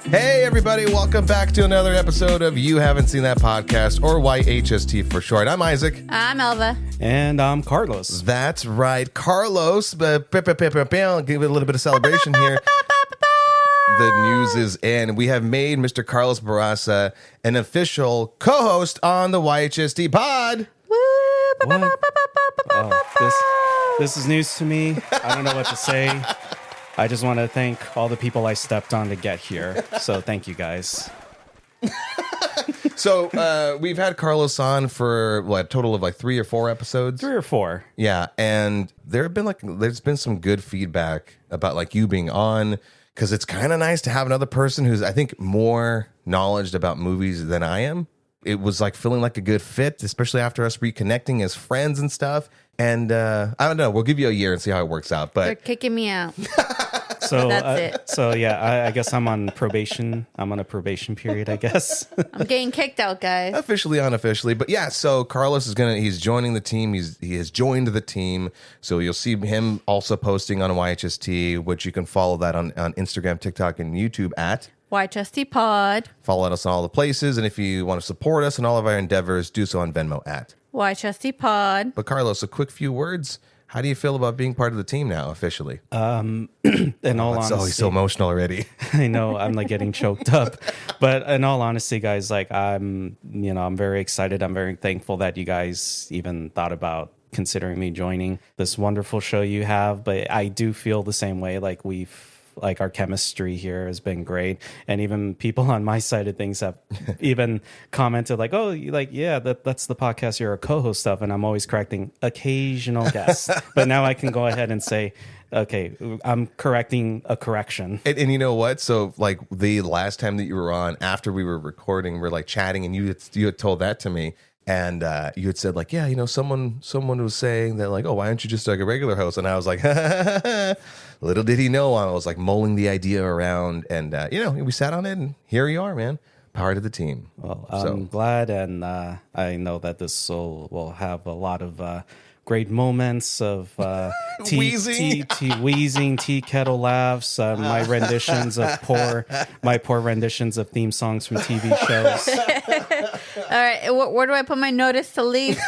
Hey, everybody. Welcome back to another episode of You Haven't Seen That Podcast, or YHST for short. I'm Isaac. I'm Elva. And I'm Carlos. That's right. Carlos. Give it a little bit of celebration here. The news is in. We have made Mr. Carlos Barraza an official co-host on the YHST pod. What? Oh, this is news to me. I don't know what to say. I just want to thank all the people I stepped on to get here. So thank you guys. So we've had Carlos on for what, a total of like 3 or 4 episodes? 3 or 4. Yeah, and there's been some good feedback about like you being on, because it's kind of nice to have another person who's, I think, more knowledge about movies than I am. It was like feeling like a good fit, especially after us reconnecting as friends and stuff. And I don't know, we'll give you a year and see how it works out. But They're kicking me out. So That's it. So yeah, I guess I'm on probation. I'm on a probation period, I guess. I'm getting kicked out, guys. officially, unofficially. But yeah, so Carlos is he's joining the team. He has joined the team. So you'll see him also posting on YHST, which you can follow that on Instagram, TikTok, and YouTube at YHST Pod. Follow us on all the places. And if you want to support us in all of our endeavors, do so on Venmo at YHST Pod. But Carlos, a quick few words. How do you feel about being part of the team now officially? In all honesty, Oh, he's so emotional already. I know, I'm like getting choked up. But in all honesty, guys, like I'm very excited. I'm very thankful that you guys even thought about considering me joining this wonderful show you have. But I do feel the same way. Like our chemistry here has been great, and even people on my side of things have even commented like, "Oh, that's the podcast you're a co-host of," and I'm always correcting occasional guests. But now I can go ahead and say, okay, I'm correcting a correction. And you know what? So like the last time that you were on, after we were recording, we're like chatting, and you had told that to me. And you had said like, yeah, someone was saying that like, oh, why aren't you just like a regular host? And I was like, little did he know, I was like mulling the idea around, and we sat on it, and here you are, man, part of the team. Well, I'm glad, and I know that this will have a lot of great moments of Wheezing. wheezing, tea kettle laughs, my poor renditions of theme songs from TV shows. All right, where do I put my notice to leave?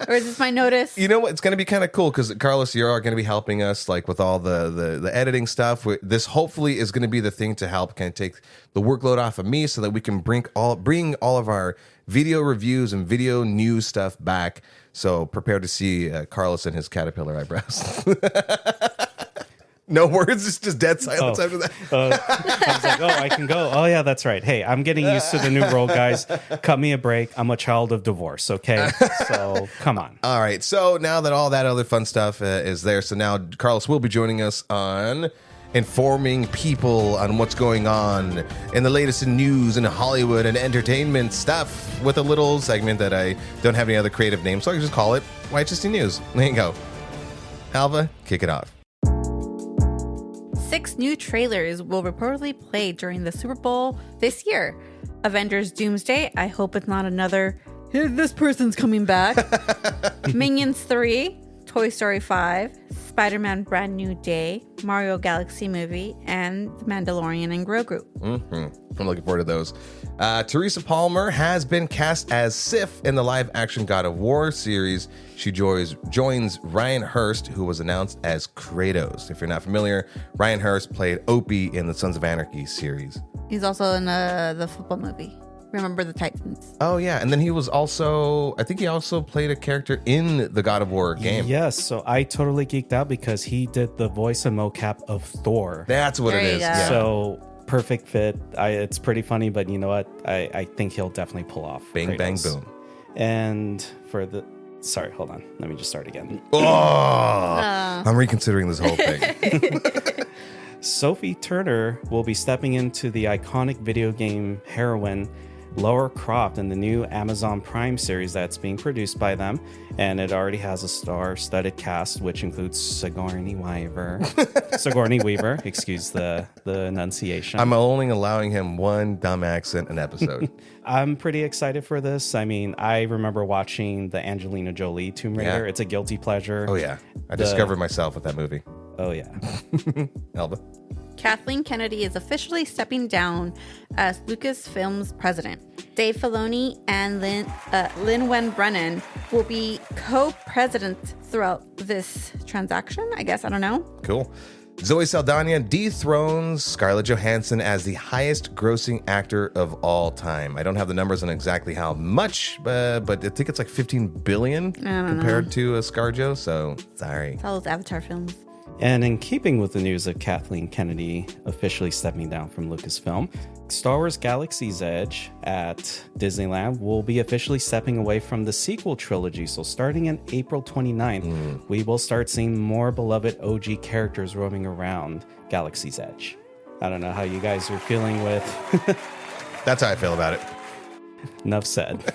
Or is this my notice? You know what? It's going to be kind of cool because Carlos, you're going to be helping us like with all the editing stuff. This hopefully is going to be the thing to help kind of take the workload off of me, so that we can bring all of our video reviews and video news stuff back. So prepare to see Carlos and his caterpillar eyebrows. No words, it's just dead silence after that. I was like, I can go. Oh, yeah, that's right. Hey, I'm getting used to the new role, guys. Cut me a break. I'm a child of divorce, okay? So, come on. All right, so now that all that other fun stuff is there, so now Carlos will be joining us on informing people on what's going on in the latest in news and Hollywood and entertainment stuff, with a little segment that I don't have any other creative name, so I can just call it YHST News. There you go. Alva, kick it off. 6 new trailers will reportedly play during the Super Bowl this year. Avengers Doomsday, I hope it's not another, "Hey, this person's coming back." Minions 3, Toy Story 5, Spider-Man Brand New Day, Mario Galaxy Movie, and The Mandalorian and Grogu. I'm looking forward to those. Teresa Palmer has been cast as Sif in the live-action God of War series. She joins Ryan Hurst, who was announced as Kratos. If you're not familiar, Ryan Hurst played Opie in the Sons of Anarchy series. He's also in the football movie, Remember the Titans. Oh, yeah. And then he also played a character in the God of War game. Yes, so I totally geeked out because he did the voice and mocap of Thor. That's what There it you is. go. Yeah. So perfect fit. It's pretty funny, but you know what? I think he'll definitely pull off Bang, Kratos. bang, boom. And for the... Sorry, hold on. Let me just start again. I'm reconsidering this whole thing. Sophie Turner will be stepping into the iconic video game heroine Lara Croft in the new Amazon Prime series that's being produced by them, and it already has a star-studded cast, which includes Sigourney Weaver, excuse the enunciation. I'm only allowing him one dumb accent an episode. I'm pretty excited for this. I mean, I remember watching the Angelina Jolie Tomb Raider. Yeah. It's a guilty pleasure. Oh, yeah. I discovered myself with that movie. Oh, yeah. Elva? Kathleen Kennedy is officially stepping down as Lucasfilm's president. Dave Filoni and Lin-Wen Brennan will be co-presidents throughout this transaction, I guess. I don't know. Cool. Zoe Saldana dethrones Scarlett Johansson as the highest grossing actor of all time. I don't have the numbers on exactly how much, but I think it's like 15 billion compared to ScarJo, so sorry. It's all those Avatar films. And in keeping with the news of Kathleen Kennedy officially stepping down from Lucasfilm, Star Wars Galaxy's Edge at Disneyland will be officially stepping away from the sequel trilogy. So starting in April 29th, we will start seeing more beloved OG characters roaming around Galaxy's Edge. I don't know how you guys are feeling with... That's how I feel about it. Enough said.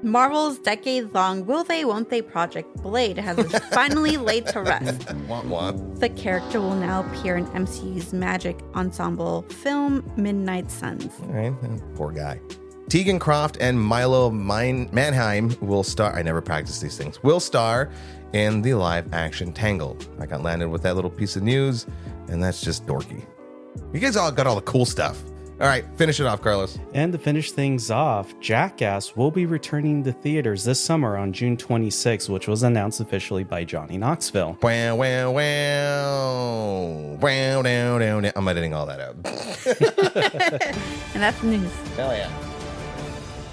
Marvel's decade-long Will They, Won't They project Blade has been finally laid to rest. Womp womp. The character will now appear in MCU's magic ensemble film Midnight Suns. All right, poor guy. Tegan Croft and Milo Mannheim will star. I never practice these things. Will star in the live-action Tangled. I got landed with that little piece of news, and that's just dorky. You guys all got all the cool stuff. All right, finish it off, Carlos. And to finish things off, Jackass will be returning to theaters this summer on June 26, which was announced officially by Johnny Knoxville. Wow, wow, wow. Wow, down, down, down. I'm editing all that out. And that's the news. Hell yeah.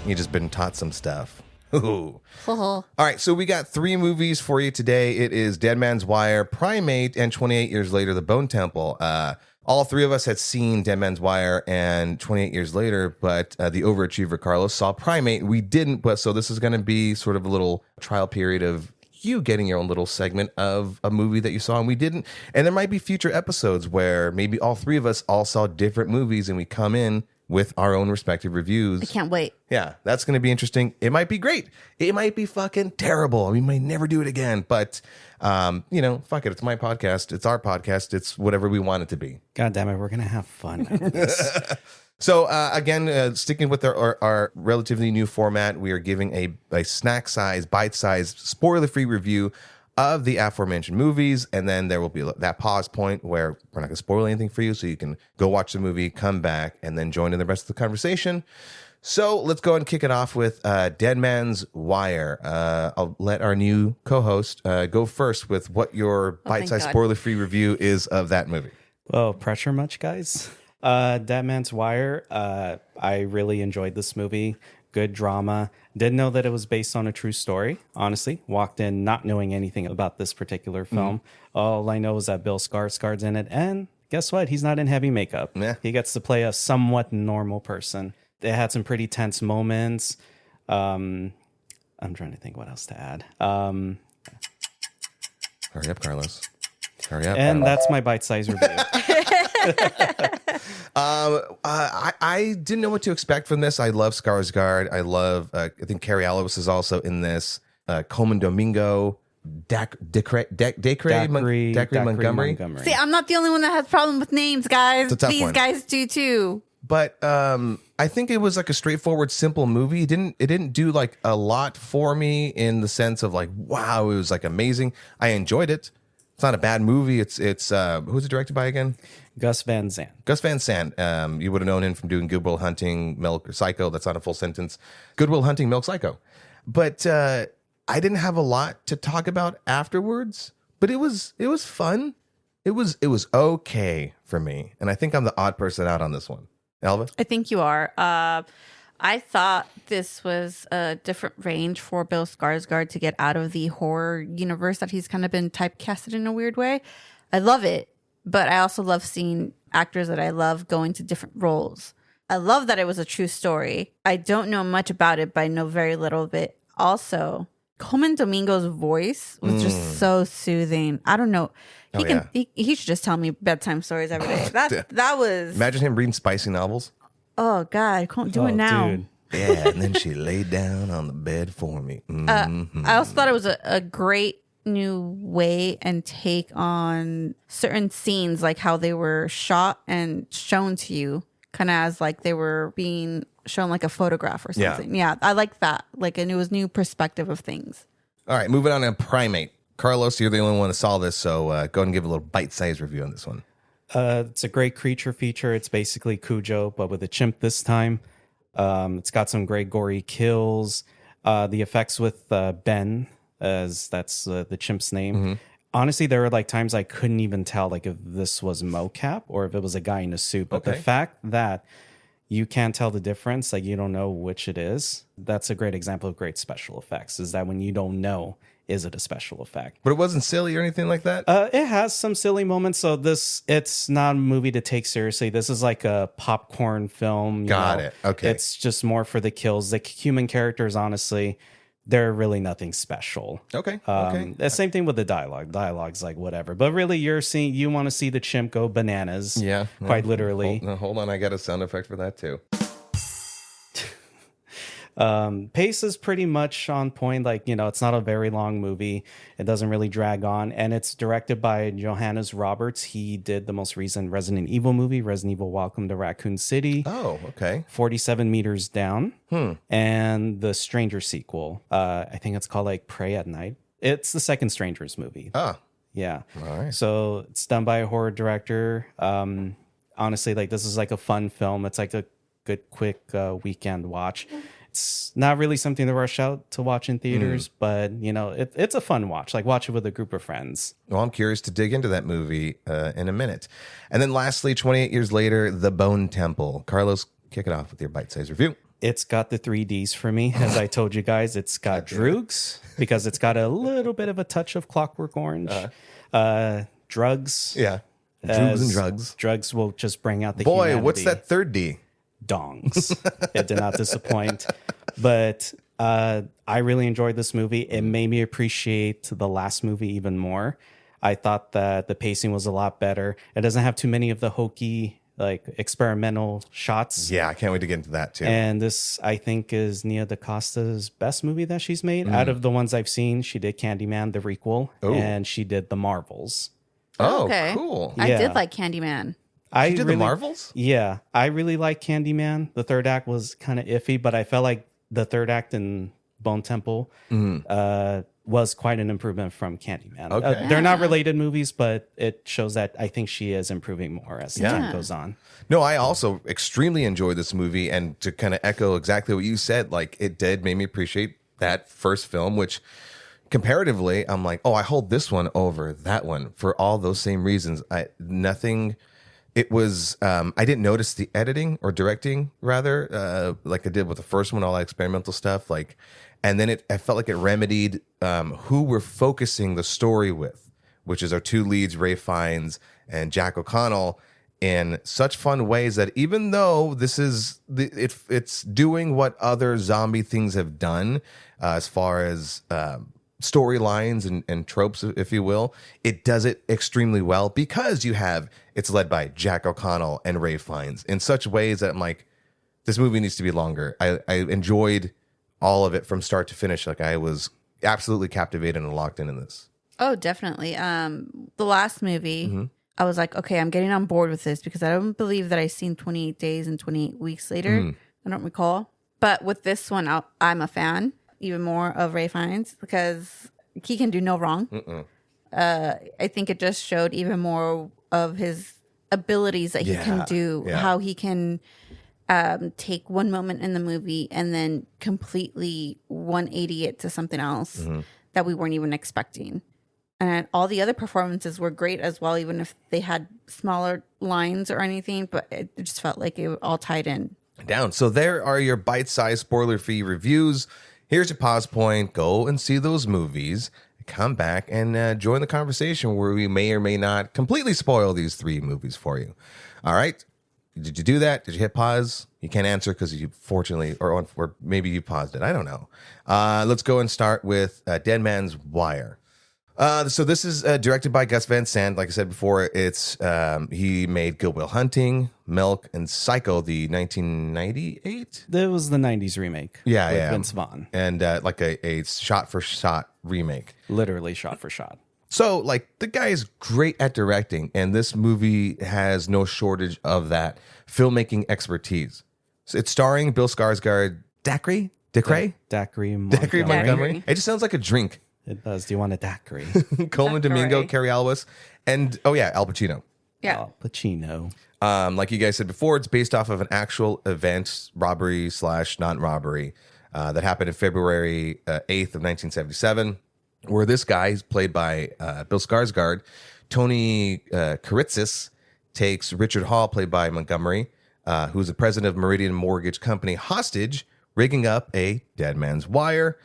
You just been taught some stuff. Ooh. All right, so we got 3 movies for you today. It is Dead Man's Wire, Primate, and 28 Years Later, The Bone Temple. All 3 of us had seen Dead Man's Wire and 28 Years Later, but the overachiever Carlos saw Primate. We didn't, but so this is going to be sort of a little trial period of you getting your own little segment of a movie that you saw and we didn't. And there might be future episodes where maybe all 3 of us all saw different movies and we come in with our own respective reviews. I can't wait. Yeah, that's going to be interesting. It might be great. It might be fucking terrible. We might never do it again, but fuck it. It's my podcast. It's our podcast. It's whatever we want it to be. God damn it, we're going to have fun with this. So again, sticking with our relatively new format, we are giving a snack-sized, bite-sized, spoiler-free review of the aforementioned movies, and then there will be that pause point where we're not going to spoil anything for you, so you can go watch the movie, come back, and then join in the rest of the conversation. So let's go and kick it off with Dead Man's Wire. I'll let our new co-host go first with what your bite-sized spoiler-free review is of that movie. Well, pressure much, guys? Dead Man's Wire, I really enjoyed this movie. Good drama. Didn't know that it was based on a true story, honestly. Walked in not knowing anything about this particular film. All I know is that Bill Skarsgård's in it, and guess what? He's not in heavy makeup. Yeah. He gets to play a somewhat normal person. It had some pretty tense moments. I'm trying to think what else to add. Hurry up, Carlos. Hurry up. And that's my bite-sized review. I didn't know what to expect from this. I love Skarsgård. I love, I think Carrie Ellis is also in this. Coleman Domingo, Dacre Montgomery. See, I'm not the only one that has problem with names, guys. It's a tough These one. guys do too. But I think it was like a straightforward, simple movie. It didn't do like a lot for me in the sense of like, wow, it was like amazing. I enjoyed it. It's not a bad movie. It's who's it directed by again? Gus Van Sant. Gus Van Sant. You would have known him from doing Good Will Hunting, Milk Psycho. That's not a full sentence. Good Will Hunting, Milk Psycho. But I didn't have a lot to talk about afterwards. But it was fun. It was okay for me. And I think I'm the odd person out on this one. Elva? I think you are. I thought this was a different range for Bill Skarsgård to get out of the horror universe that he's kind of been typecasted in a weird way. I love it, but I also love seeing actors that I love going to different roles. I love that it was a true story. I don't know much about it, but I know very little of it. Also, Coleman Domingo's voice was just so soothing. I don't know. He should just tell me bedtime stories every day. That was. Imagine him reading spicy novels. Oh God, I can't do it now. Dude. Yeah, and then she laid down on the bed for me. I also thought it was a great new way and take on certain scenes, like how they were shot and shown to you, kind of as like they were being shown like a photograph or something. Yeah, I like that. Like, and it was new perspective of things. All right, moving on to Primate. Carlos, you're the only one that saw this, so go ahead and give a little bite-sized review on this one. It's a great creature feature. It's basically Cujo, but with a chimp this time. It's got some great gory kills. The effects with Ben, as that's the chimp's name. Honestly, there were like times I couldn't even tell like if this was mocap or if it was a guy in a suit. But the fact that you can't tell the difference, like you don't know which it is, that's a great example of great special effects, is that when you don't know, is it a special effect? But it wasn't silly or anything like that? It has some silly moments. So it's not a movie to take seriously. This is like a popcorn film. Got it. Okay. It's just more for the kills. The human characters, honestly, they're really nothing special. Okay. The same thing with the dialogue. Dialogue's like whatever. But really, you want to see the chimp go bananas. Yeah. Quite literally. Hold on. I got a sound effect for that too. Pace is pretty much on point. Like, it's not a very long movie. It doesn't really drag on. And it's directed by Johannes Roberts. He did the most recent Resident Evil movie, Resident Evil Welcome to Raccoon City. Oh, okay. 47 Meters Down. And the Stranger sequel. I think it's called like Prey at Night. It's the second Strangers movie. Ah. Yeah. All right. So it's done by a horror director. Honestly, like this is like a fun film. It's like a good, quick weekend watch. It's not really something to rush out to watch in theaters, but it's a fun watch. Like watch it with a group of friends. Well, I'm curious to dig into that movie in a minute. And then lastly, 28 years later, The Bone Temple. Carlos, kick it off with your bite-sized review. It's got the 3Ds for me. As I told you guys, it's got droogs because it's got a little bit of a touch of Clockwork Orange. Drugs. Yeah. Drugs and drugs. Drugs will just bring out the Boy, humanity. what's that third D? Dongs. It did not disappoint. But I really enjoyed this movie. It made me appreciate the last movie even more. I thought that the pacing was a lot better. It doesn't have too many of the hokey, like experimental shots. Yeah, I can't wait to get into that too. And this, I think, is Nia DaCosta's best movie that she's made. Out of the ones I've seen, she did Candyman, the requel, and she did The Marvels. Oh, Okay. cool. I Yeah. did like Candyman. You did The Marvels? Yeah, I really like Candyman. The third act was kind of iffy, but I felt like the third act in Bone Temple was quite an improvement from Candyman. Okay. They're not related movies, but it shows that I think she is improving more as the time goes on. No, I also extremely enjoyed this movie, and to kind of echo exactly what you said, like it did make me appreciate that first film, which comparatively, I'm like, oh, I hold this one over that one for all those same reasons. It was, I didn't notice the editing or directing rather, like I did with the first one, all that experimental stuff. Like, and then I felt like it remedied who we're focusing the story with, which is our two leads, Ray Fiennes and Jack O'Connell, in such fun ways that even though this is it's doing what other zombie things have done as far as storylines and tropes, if you will, it does it extremely well because it's led by Jack O'Connell and Ray Fiennes in such ways that I'm like, this movie needs to be longer. I enjoyed all of it from start to finish. Like I was absolutely captivated and locked in this. Oh, definitely. The last movie, I was like, okay, I'm getting on board with this because I don't believe that I seen 28 Days and 28 Weeks Later. I don't recall. But with this one, I'm a fan even more of Ray Fiennes because he can do no wrong. I think it just showed even more of his abilities that he can do, how he can take one moment in the movie and then completely 180 it to something else that we weren't even expecting. And all the other performances were great as well, even if they had smaller lines or anything, but it just felt like it all tied in. Down. So there are your bite-sized spoiler-free reviews. Here's your pause point. Go and see those movies. Come back and join the conversation where we may or may not completely spoil these 3 movies for you. All right. Did you do that? Did you hit pause? You can't answer because you fortunately, or maybe you paused it. I don't know. Let's go and start with Dead Man's Wire. So this is directed by Gus Van Sant. Like I said before, it's he made Good Will Hunting, Milk, and Psycho, the 1998. That was the 90s remake. With Vince Vaughn. And like a shot-for-shot remake. Literally shot for shot. So, like, the guy is great at directing, and this movie has no shortage of that filmmaking expertise. So it's starring Bill Skarsgård, Dacre Montgomery. It just sounds like a drink. It does. Do you want a daiquiri? Coleman Daiquiri. Domingo, Cary Elwes, and Al Pacino. Yeah. Al Pacino. Like you guys said before, it's based off of an actual event, robbery / non-robbery, that happened in February 8th of 1977, where this guy is played by Bill Skarsgård. Tony Kuritzis takes Richard Hall, played by Montgomery, who's the president of Meridian Mortgage Company, hostage, rigging up a dead man's wire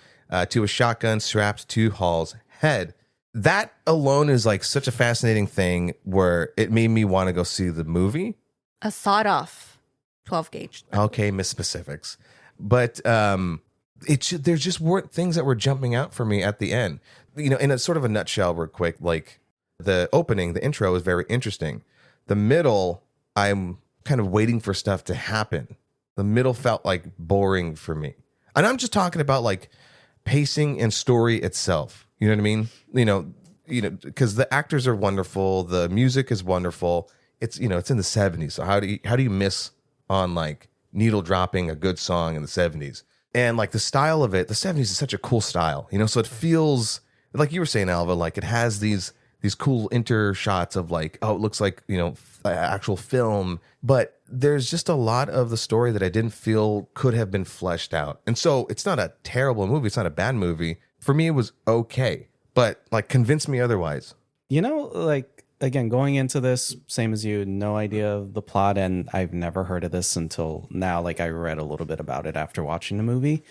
to a shotgun strapped to Hall's head. That alone is like such a fascinating thing where it made me want to go see the movie. A sawed-off 12 gauge. Okay, miss specifics. But there just weren't things that were jumping out for me at the end. You know, in a sort of a nutshell, real quick, like the opening, the intro is very interesting. The middle, I'm kind of waiting for stuff to happen. The middle felt like boring for me. And I'm just talking about like pacing and story itself. You know what I mean? You know, because the actors are wonderful, the music is wonderful. It's in the 70s. So how do you miss on like needle dropping a good song in the 70s? And like the style of it, the 70s is such a cool style, so it feels like you were saying, Elva, like it has these cool inter shots of like, oh, it looks like, actual film, but there's just a lot of the story that I didn't feel could have been fleshed out. And so it's not a terrible movie. It's not a bad movie. For me, it was okay, but like convince me otherwise. Like, again, going into this, same as you, no idea of the plot, and I've never heard of this until now. Like, I read a little bit about it after watching the movie.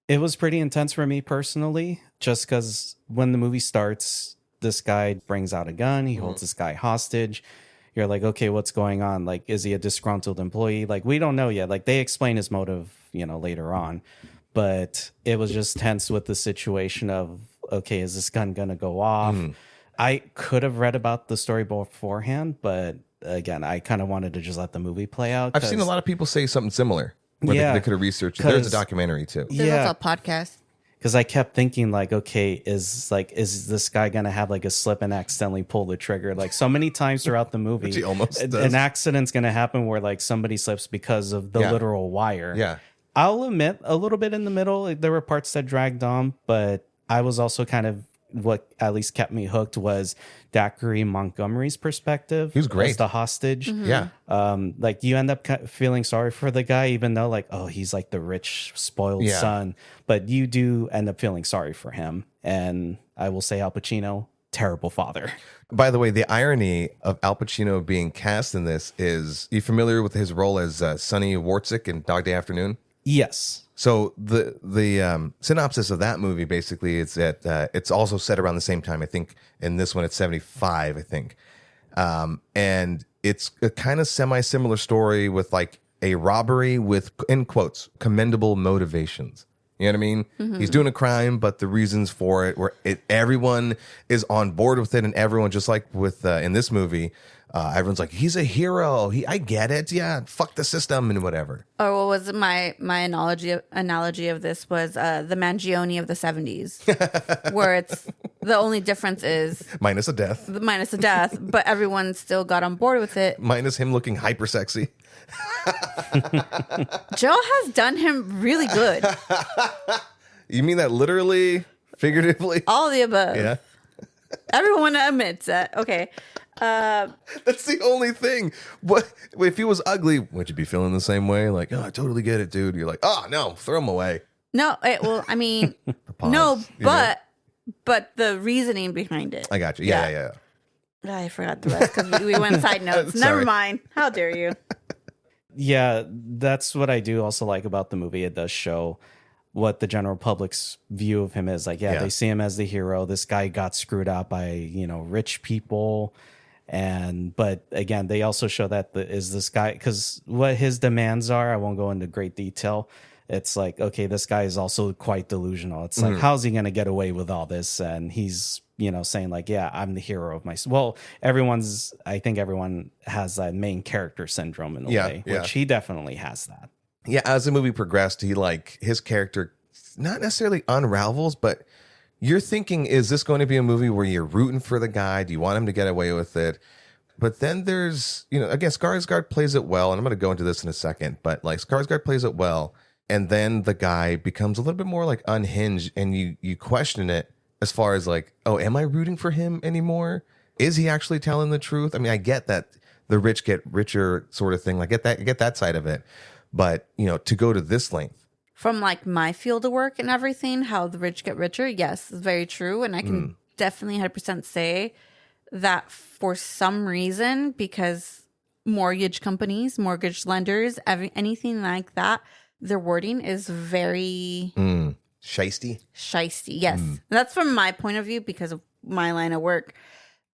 It was pretty intense for me personally, just because when the movie starts, this guy brings out a gun, he holds this guy hostage. You're like, okay, what's going on? Like, is he a disgruntled employee? Like, we don't know yet. Like, they explain his motive, later on. But it was just tense with the situation of, okay, is this gun going to go off? I could have read about the story beforehand, but again, I kind of wanted to just let the movie play out. I've seen a lot of people say something similar. Where they could have researched it. There's a documentary too. There's also a podcast. Because I kept thinking, like, okay, is this guy gonna have like a slip and accidentally pull the trigger? Like so many times throughout the movie, he almost does. An accident's gonna happen where like somebody slips because of the literal wire. Yeah, I'll admit a little bit in the middle, like, there were parts that dragged on, but I was also kind of, what at least kept me hooked was Dacre Montgomery's perspective. He was great as the hostage. Yeah. Like you end up feeling sorry for the guy, even though like, oh, he's like the rich, spoiled son, but you do end up feeling sorry for him. And I will say Al Pacino, terrible father. By the way, the irony of Al Pacino being cast in this is, you familiar with his role as Sonny Wartzik in Dog Day Afternoon? Yes. So the synopsis of that movie basically is that it's also set around the same time. I think in this one it's 75, I think. And it's a kind of semi-similar story with like a robbery with, in quotes, commendable motivations. You know what I mean? He's doing a crime, but the reasons for it, everyone is on board with it, and everyone, just like with in this movie, everyone's like, he's a hero. I get it. Yeah, fuck the system and whatever. Or what was my analogy of this was the Mangione of the 70s, where it's the only difference is minus a death, but everyone still got on board with it. Minus him looking hyper sexy. Joe has done him really good. You mean that literally, figuratively? All of the above. Yeah. Everyone admits that. Okay. That's the only thing. What if he was ugly? Would you be feeling the same way? Like, oh, I totally get it, dude. You're like, oh no, throw him away. No, well, I mean, no, but the reasoning behind it. I got you. Yeah. I forgot the rest because we went side notes. Never mind. How dare you? Yeah, that's what I do also like about the movie. It does show what the general public's view of him is. Like, they see him as the hero. This guy got screwed out by, rich people. But again, they also show that is this guy, because what his demands are, I won't go into great detail. It's like, okay, this guy is also quite delusional. It's like, how's he going to get away with all this? And he's, saying like, yeah, I'm the hero of my... Well, I think everyone has that main character syndrome in a way, which he definitely has that. Yeah, as the movie progressed, his character not necessarily unravels, but you're thinking, is this going to be a movie where you're rooting for the guy? Do you want him to get away with it? But then there's, again, Skarsgård plays it well, and I'm going to go into this in a second, but like Skarsgård plays it well, and then the guy becomes a little bit more like unhinged, and you question it as far as like, oh, am I rooting for him anymore? Is he actually telling the truth? I mean, I get that the rich get richer sort of thing. Like get that side of it. But, to go to this length. From like my field of work and everything, how the rich get richer, yes, it's very true. And I can definitely 100% say that for some reason, because mortgage companies, mortgage lenders, anything like that, their wording is very Shiesty. Yes. That's from my point of view because of my line of work.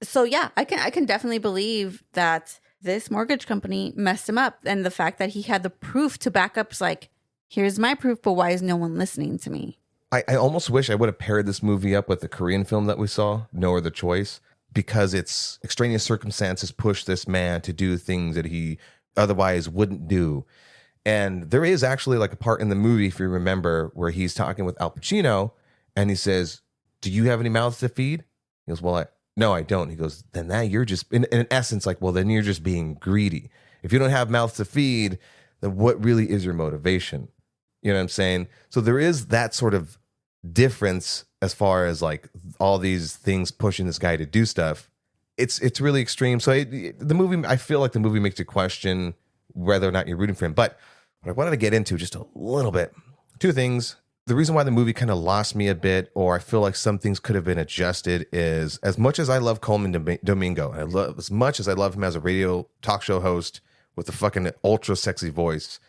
So yeah, I can definitely believe that this mortgage company messed him up, and the fact that he had the proof to back up is like, here's my proof, but why is no one listening to me? I almost wish I would have paired this movie up with the Korean film that we saw, No Other Choice, because its extraneous circumstances push this man to do things that he otherwise wouldn't do. And there is actually like a part in the movie, if you remember, where he's talking with Al Pacino and he says, "Do you have any mouths to feed?" He goes, "Well, no, I don't." He goes, "Then that you're just, in essence, like, well, then you're just being greedy. If you don't have mouths to feed, then what really is your motivation?" You know what I'm saying? So there is that sort of difference as far as like all these things pushing this guy to do stuff. It's really extreme. So the movie, I feel like the movie makes you question whether or not you're rooting for him. But what I wanted to get into just a little bit, two things. The reason why the movie kind of lost me a bit, or I feel like some things could have been adjusted, is as much as I love Coleman Domingo, as much as I love him as a radio talk show host with a fucking ultra sexy voice,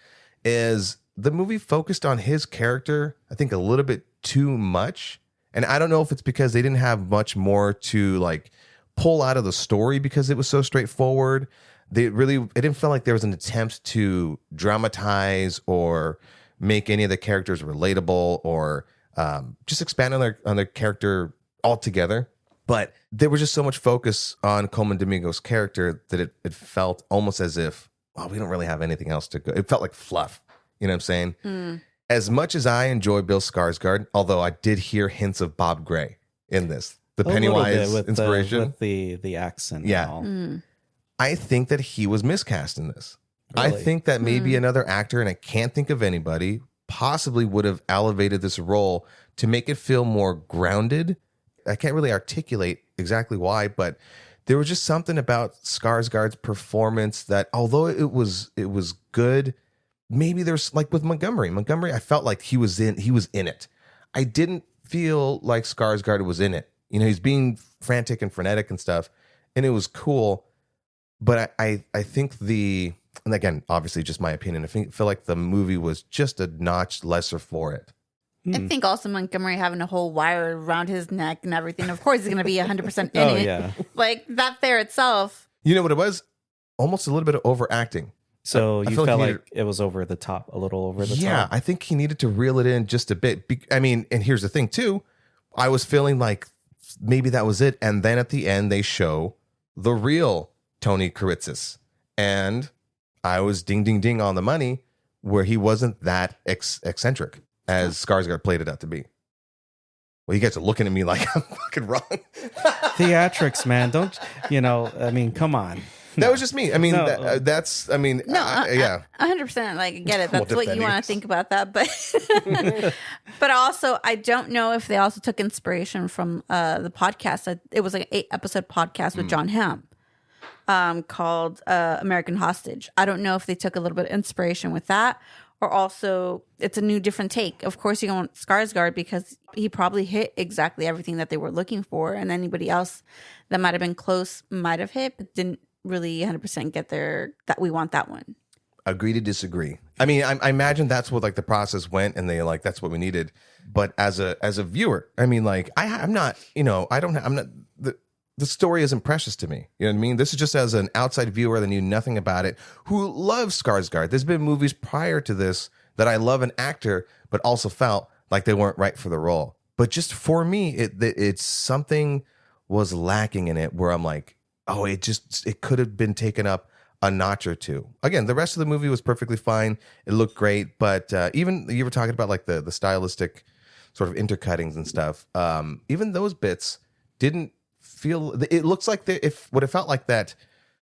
is the movie focused on his character, I think, a little bit too much. And I don't know if it's because they didn't have much more to like pull out of the story because it was so straightforward. It didn't feel like there was an attempt to dramatize or make any of the characters relatable or just expand on their character altogether. But there was just so much focus on Coleman Domingo's character that it felt almost as if, well, we don't really have anything else to go. It felt like fluff. You know what I'm saying? As much as I enjoy Bill Skarsgård, although I did hear hints of Bob Gray in this, the Pennywise inspiration. With the accent. Yeah. And all. I think that he was miscast in this. Really? I think that maybe another actor, and I can't think of anybody, possibly would have elevated this role to make it feel more grounded. I can't really articulate exactly why, but there was just something about Skarsgård's performance that, although it was good, maybe there's like with Montgomery, I felt like he was in it. I didn't feel like Skarsgård was in it. He's being frantic and frenetic and stuff, and it was cool. But I think and again, obviously just my opinion, I feel like the movie was just a notch lesser for it. I think also Montgomery having a whole wire around his neck and everything, of course he's going to be 100% in it. Yeah. Like that there itself. You know what it was? Almost a little bit of overacting. So you felt like it was over the top, a little over the top? Yeah, I think he needed to reel it in just a bit. And here's the thing too. I was feeling like maybe that was it. And then at the end, they show the real Tony Kuritzis. And I was ding, ding, ding on the money where he wasn't that eccentric as Skarsgård played it out to be. Well, you guys are looking at me like I'm fucking wrong. Theatrics, man. Don't, come on. That was just me. I mean, No. yeah. 100%. Like, I get it. That's what you want to think about that. But, but also, I don't know if they also took inspiration from the podcast. It was like an 8-episode podcast with John Hamm called American Hostage. I don't know if they took a little bit of inspiration with that, or also it's a new, different take. Of course, you don't want Skarsgård because he probably hit exactly everything that they were looking for, and anybody else that might have been close might have hit, but didn't really 100% get there. That we want that one. Agree to disagree. I mean, I imagine that's what like the process went, and they like that's what we needed. But as a viewer, I mean, like I'm not the story isn't precious to me. You know what I mean? This is just as an outside viewer that knew nothing about it, who loves Skarsgård. There's been movies prior to this that I love an actor, but also felt like they weren't right for the role. But just for me, it's something was lacking in it where I'm like, oh, it could have been taken up a notch or two. Again, the rest of the movie was perfectly fine. It looked great, but even you were talking about like the stylistic sort of intercuttings and stuff. Even those bits didn't feel. It looks like what it felt like that.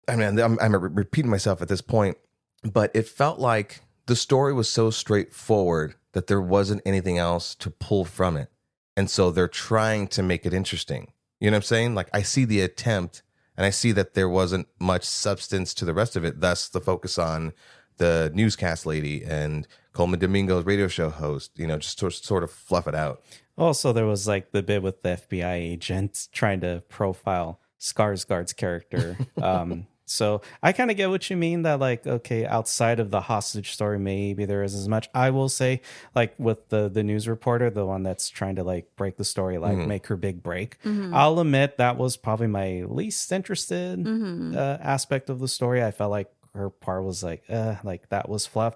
I mean, I'm repeating myself at this point, but it felt like the story was so straightforward that there wasn't anything else to pull from it, and so they're trying to make it interesting. You know what I'm saying? Like I see the attempt and I see that there wasn't much substance to the rest of it. Thus, the focus on the newscast lady and Coleman Domingo's radio show host. Just to sort of fluff it out. Also, there was like the bit with the FBI agent trying to profile Skarsgård's character. So I kind of get what you mean that like, okay, outside of the hostage story, maybe there is as much. I will say, like with the news reporter, the one that's trying to like break the story, like make her big break. I'll admit that was probably my least interested aspect of the story. I felt like her part was like that was fluff.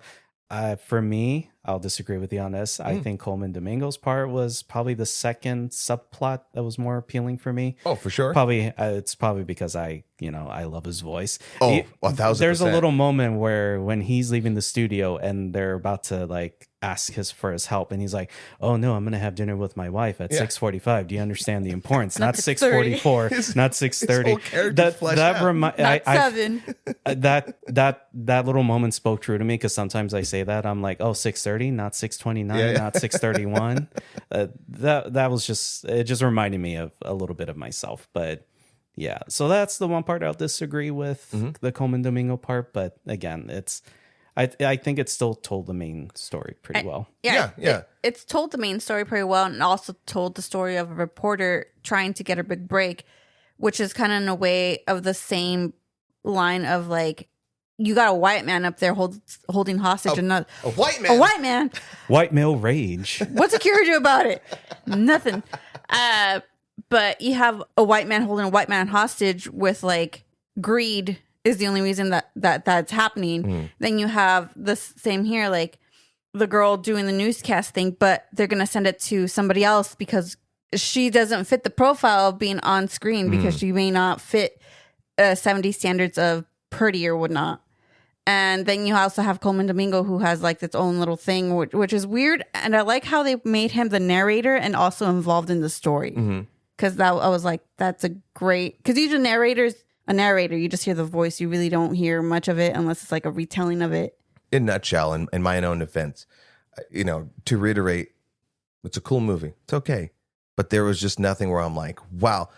For me, I'll disagree with you on this. I think Coleman Domingo's part was probably the second subplot that was more appealing for me. Oh, for sure. Probably it's probably because I love his voice. Oh, 1,000%. There's a little moment where when he's leaving the studio and they're about to like ask for his help, and he's like, "Oh no, I'm gonna have dinner with my wife at 6:45. Do you understand the importance? Not 6:44, not 6:30." That little moment spoke true to me because sometimes I say that I'm like, "Oh, 6:30, not 6:29, not 6:31." That was just reminded me of a little bit of myself, but. Yeah, so that's the one part I'll disagree with the Coleman Domingo part, but again, I think it still told the main story pretty well. Yeah. It's told the main story pretty well, and also told the story of a reporter trying to get her big break, which is kind of in a way of the same line of like, you got a white man up there holding hostage, and not a white man. A white man. White male rage. What's a cure do about it? Nothing. But you have a white man holding a white man hostage with like greed is the only reason that's happening. Then you have the same here, like the girl doing the newscast thing, but they're going to send it to somebody else because she doesn't fit the profile of being on screen because she may not fit 70 standards of pretty or whatnot. And then you also have Coleman Domingo, who has like its own little thing, which is weird. And I like how they made him the narrator and also involved in the story. Because I was like, that's a great... Because usually a narrator, you just hear the voice. You really don't hear much of it unless it's like a retelling of it. In a nutshell, in my own defense, to reiterate, it's a cool movie. It's okay. But there was just nothing where I'm like, wow.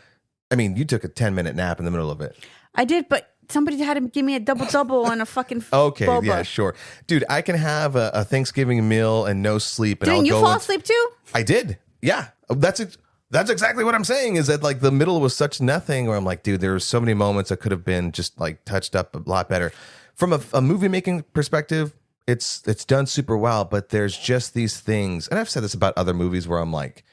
I mean, you took a 10-minute nap in the middle of it. I did, but somebody had to give me a double and a fucking okay, boba. Yeah, sure. Dude, I can have a Thanksgiving meal and no sleep. And Didn't you fall asleep too? I did. Yeah. That's exactly what I'm saying, is that like the middle was such nothing where I'm like, dude, there were so many moments that could have been just like touched up a lot better. From a movie making perspective, it's done super well, but there's just these things. And I've said this about other movies where I'm like,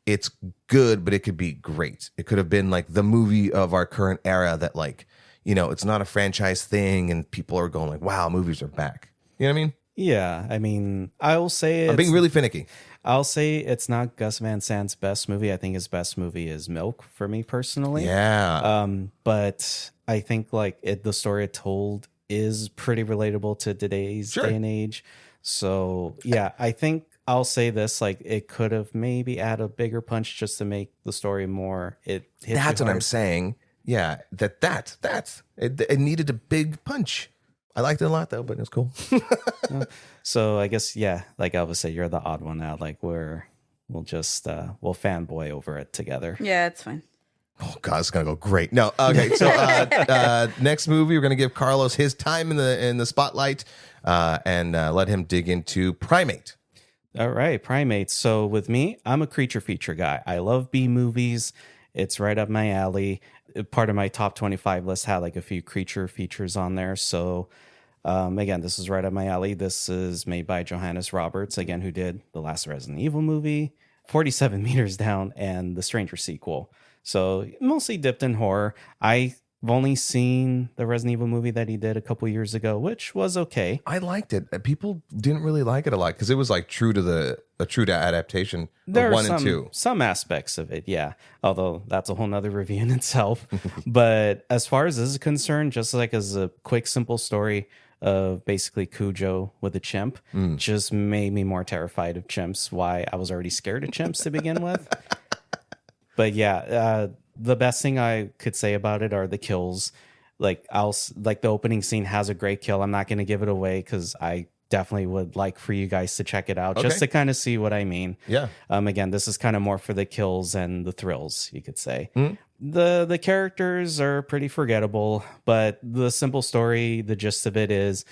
it's good, but it could be great. It could have been like the movie of our current era that like, it's not a franchise thing and people are going like, wow, movies are back. You know what I mean? Yeah. I mean, I will say I'm being really finicky. I'll say it's not Gus Van Sant's best movie. I think his best movie is Milk for me personally. Yeah. But I think like the story it told is pretty relatable to today's day and age. So yeah, I think I'll say this, like it could have maybe add a bigger punch just to make the story more. That's what I'm saying. Yeah, it needed a big punch. I liked it a lot though, but it was cool. So I guess, yeah, like Elva said, you're the odd one out. Like we'll fanboy over it together. Yeah, it's fine. Oh God, it's gonna go great. No, okay. So next movie, we're gonna give Carlos his time in the spotlight, and let him dig into Primate. All right, Primate. So with me, I'm a creature feature guy. I love B movies. It's right up my alley. Part of my top 25 list had like a few creature features on there. So again, this is right up my alley. This is made by Johannes Roberts, again, who did the last Resident Evil movie, 47 Meters Down, and the Stranger sequel. So mostly dipped in horror. I've only seen the Resident Evil movie that he did a couple years ago, which was okay. I liked it. People didn't really like it a lot because it was like true to adaptation of 1 and 2. Some aspects of it, yeah. Although that's a whole nother review in itself. But as far as this is concerned, just like as a quick, simple story of basically Cujo with a chimp, just made me more terrified of chimps. Why I was already scared of chimps to begin with. But yeah, the best thing I could say about it are the kills. Like the opening scene has a great kill. I'm not going to give it away because I definitely would like for you guys to check it out just to kind of see what I mean. Yeah. Again, this is kind of more for the kills and the thrills, you could say. The characters are pretty forgettable, but the simple story, the gist of it is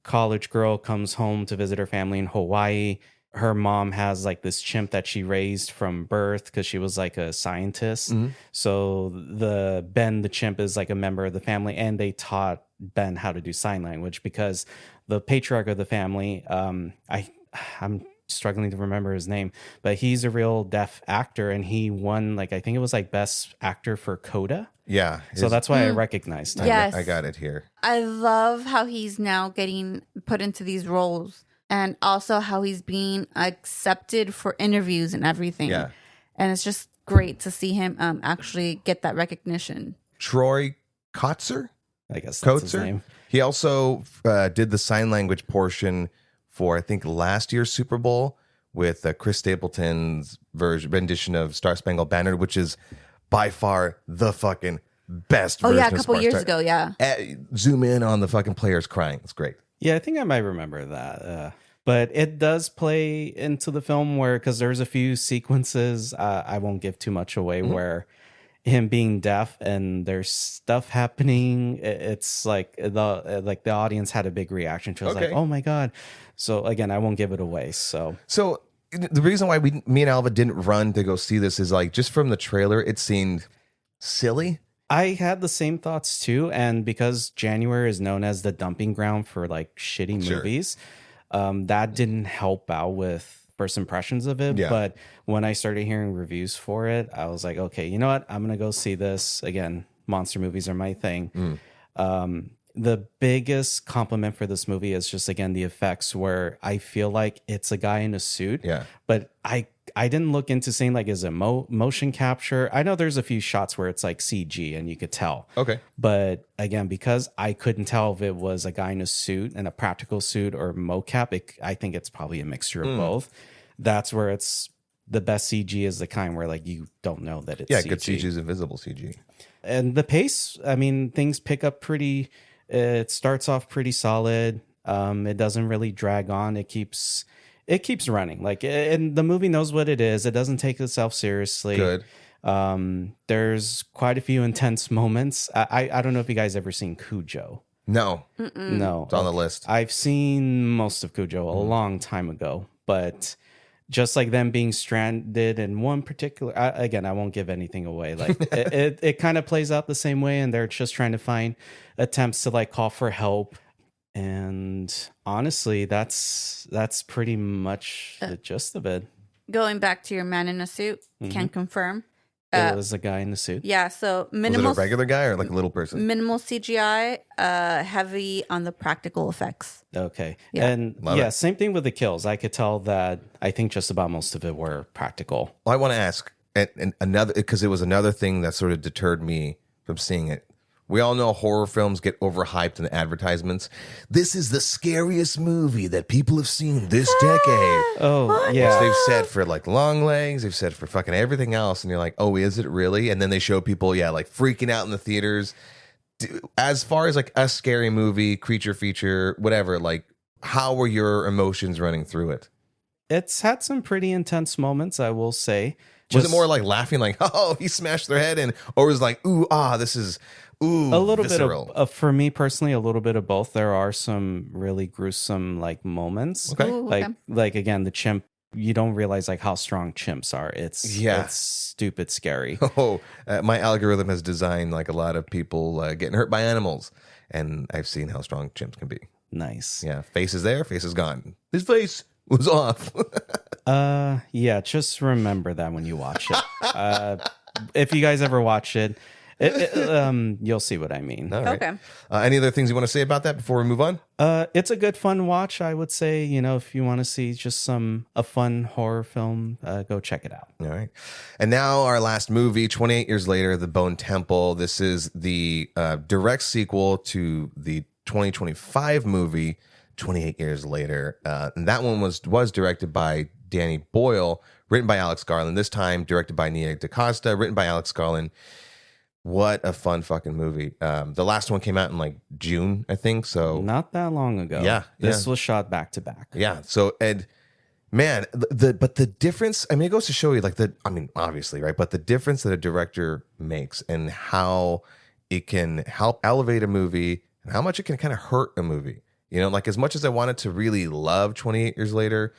college girl comes home to visit her family in Hawaii. Her mom has like this chimp that she raised from birth because she was like a scientist. So the Ben the chimp is like a member of the family, and they taught Ben how to do sign language because the patriarch of the family, I'm struggling to remember his name, but he's a real deaf actor, and he won like I think it was like best actor for Coda. Yeah. So that's why I recognized him. Yes. I got it here. I love how he's now getting put into these roles, and also how he's being accepted for interviews and everything. Yeah. And it's just great to see him actually get that recognition. Troy Kotzer? I guess that's his name. He also did the sign language portion for, I think, last year's Super Bowl with Chris Stapleton's rendition of Star Spangled Banner, which is by far the fucking best version Oh, yeah, a of couple Star years Star- ago, yeah. Zoom in on the fucking players crying. It's great. Yeah, I think I might remember that. But it does play into the film where, because there's a few sequences, I won't give too much away, where him being deaf and there's stuff happening. It's like the audience had a big reaction to it. It was like, oh my God. So again, I won't give it away. So the reason why me and Alva didn't run to go see this is like, just from the trailer, it seemed silly. I had the same thoughts too. And because January is known as the dumping ground for like shitty movies, that didn't help out with first impressions of it. Yeah. But when I started hearing reviews for it, I was like, okay, you know what? I'm going to go see this. Again, monster movies are my thing. The biggest compliment for this movie is just, again, the effects, where I feel like it's a guy in a suit. Yeah. But I didn't look into saying like, is it motion capture? I know there's a few shots where it's like CG and you could tell. Okay. But again, because I couldn't tell if it was a guy in a suit, in a practical suit, or mocap, I think it's probably a mixture of both. That's where it's the best CG is the kind where like you don't know that it's CG. Good CG is invisible CG. And the pace, I mean, things pick up pretty. It starts off pretty solid. It doesn't really drag on. It keeps running. Like, and the movie knows what it is. It doesn't take itself seriously. Good. There's quite a few intense moments. I don't know if you guys ever seen Cujo. No. No, It's on the list. I've seen most of Cujo a long time ago, but just like them being stranded in one particular, again, I won't give anything away. Like it kind of plays out the same way, and they're just trying to find attempts to like call for help. And honestly, that's pretty much the gist of it. Going back to your man in a suit, can confirm. It was a guy in the suit. Yeah, so Was minimal it a regular guy or like a little person? minimal CGI, heavy on the practical effects. Okay. Yeah. And Love yeah, it. same thing with the kills. I could tell that I think just about most of it were practical. Well, I want to ask, and another, because it was another thing that sort of deterred me from seeing it. We all know horror films get overhyped in the advertisements. This is the scariest movie that people have seen this decade. Oh, yeah. They've said for like Long Legs, they've said for fucking everything else, and you're like, oh, is it really? And then they show people, like freaking out in the theaters. As far as like a scary movie, creature feature, whatever, like, how were your emotions running through it? It's had some pretty intense moments, I will say. Was it more like laughing, like, oh, he smashed their head in, or was it like, ooh, this is a little visceral. bit of, for me personally, a little bit of both. There are some really gruesome like moments. Okay. Ooh, Like again, the chimp. You don't realize like how strong chimps are. It's stupid scary. My algorithm has designed like a lot of people getting hurt by animals, and I've seen how strong chimps can be. Nice. Yeah, face is there, face is gone. His face was off. Yeah, just remember that when you watch it. If you guys ever watch it, you'll see what I mean. All right. Okay. Any other things you want to say about that before we move on? It's a good fun watch, I would say. If you want to see just a fun horror film, go check it out. All right. And now our last movie, 28 years later, The Bone Temple. This is the direct sequel to the 2025 movie, 28 years later. And that one was directed by Danny Boyle, written by Alex Garland. This time directed by Nia DaCosta, written by Alex Garland. What a fun fucking movie. The last one came out in like June, I think. So Not that long ago. Yeah, This was shot back to back. yeah. So Ed, Man, but the difference, I mean, it goes to show you obviously, right? But the difference that a director makes and how it can help elevate a movie and how much it can kind of hurt a movie. Like as much as I wanted to really love 28 Years Later,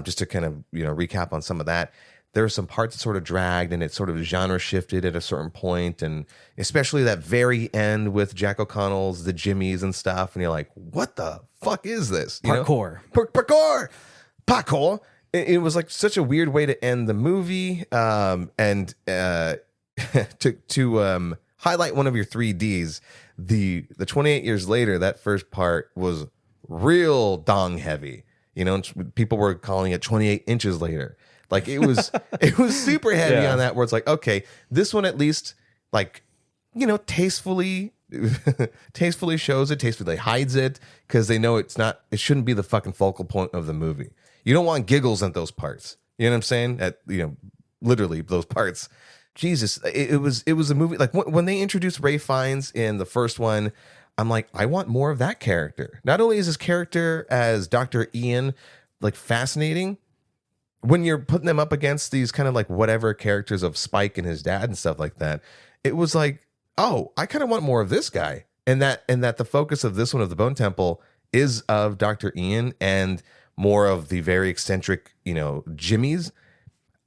just to kind of, recap on some of that, there are some parts that sort of dragged and it sort of genre shifted at a certain point, and especially that very end with Jack O'Connell's The Jimmies and stuff. And you're like, what the fuck is this? Parkour. Parkour. It was like such a weird way to end the movie. And to highlight one of your 3Ds, the 28 Years Later, that first part was real dong heavy. People were calling it 28 inches later. Like it was super heavy on that, where it's like, okay, this one at least tastefully shows it, tastefully hides it, because they know it shouldn't be the fucking focal point of the movie. You don't want giggles at those parts. You know what I'm saying? At literally those parts. Jesus, it was a movie like when they introduced Ray Fiennes in the first one. I'm like, I want more of that character. Not only is his character as Dr. Ian like fascinating, when you're putting them up against these kind of like whatever characters of Spike and his dad and stuff like that, it was like, oh, I kind of want more of this guy. And that the focus of this one, of the Bone Temple, is of Dr. Ian and more of the very eccentric, Jimmys.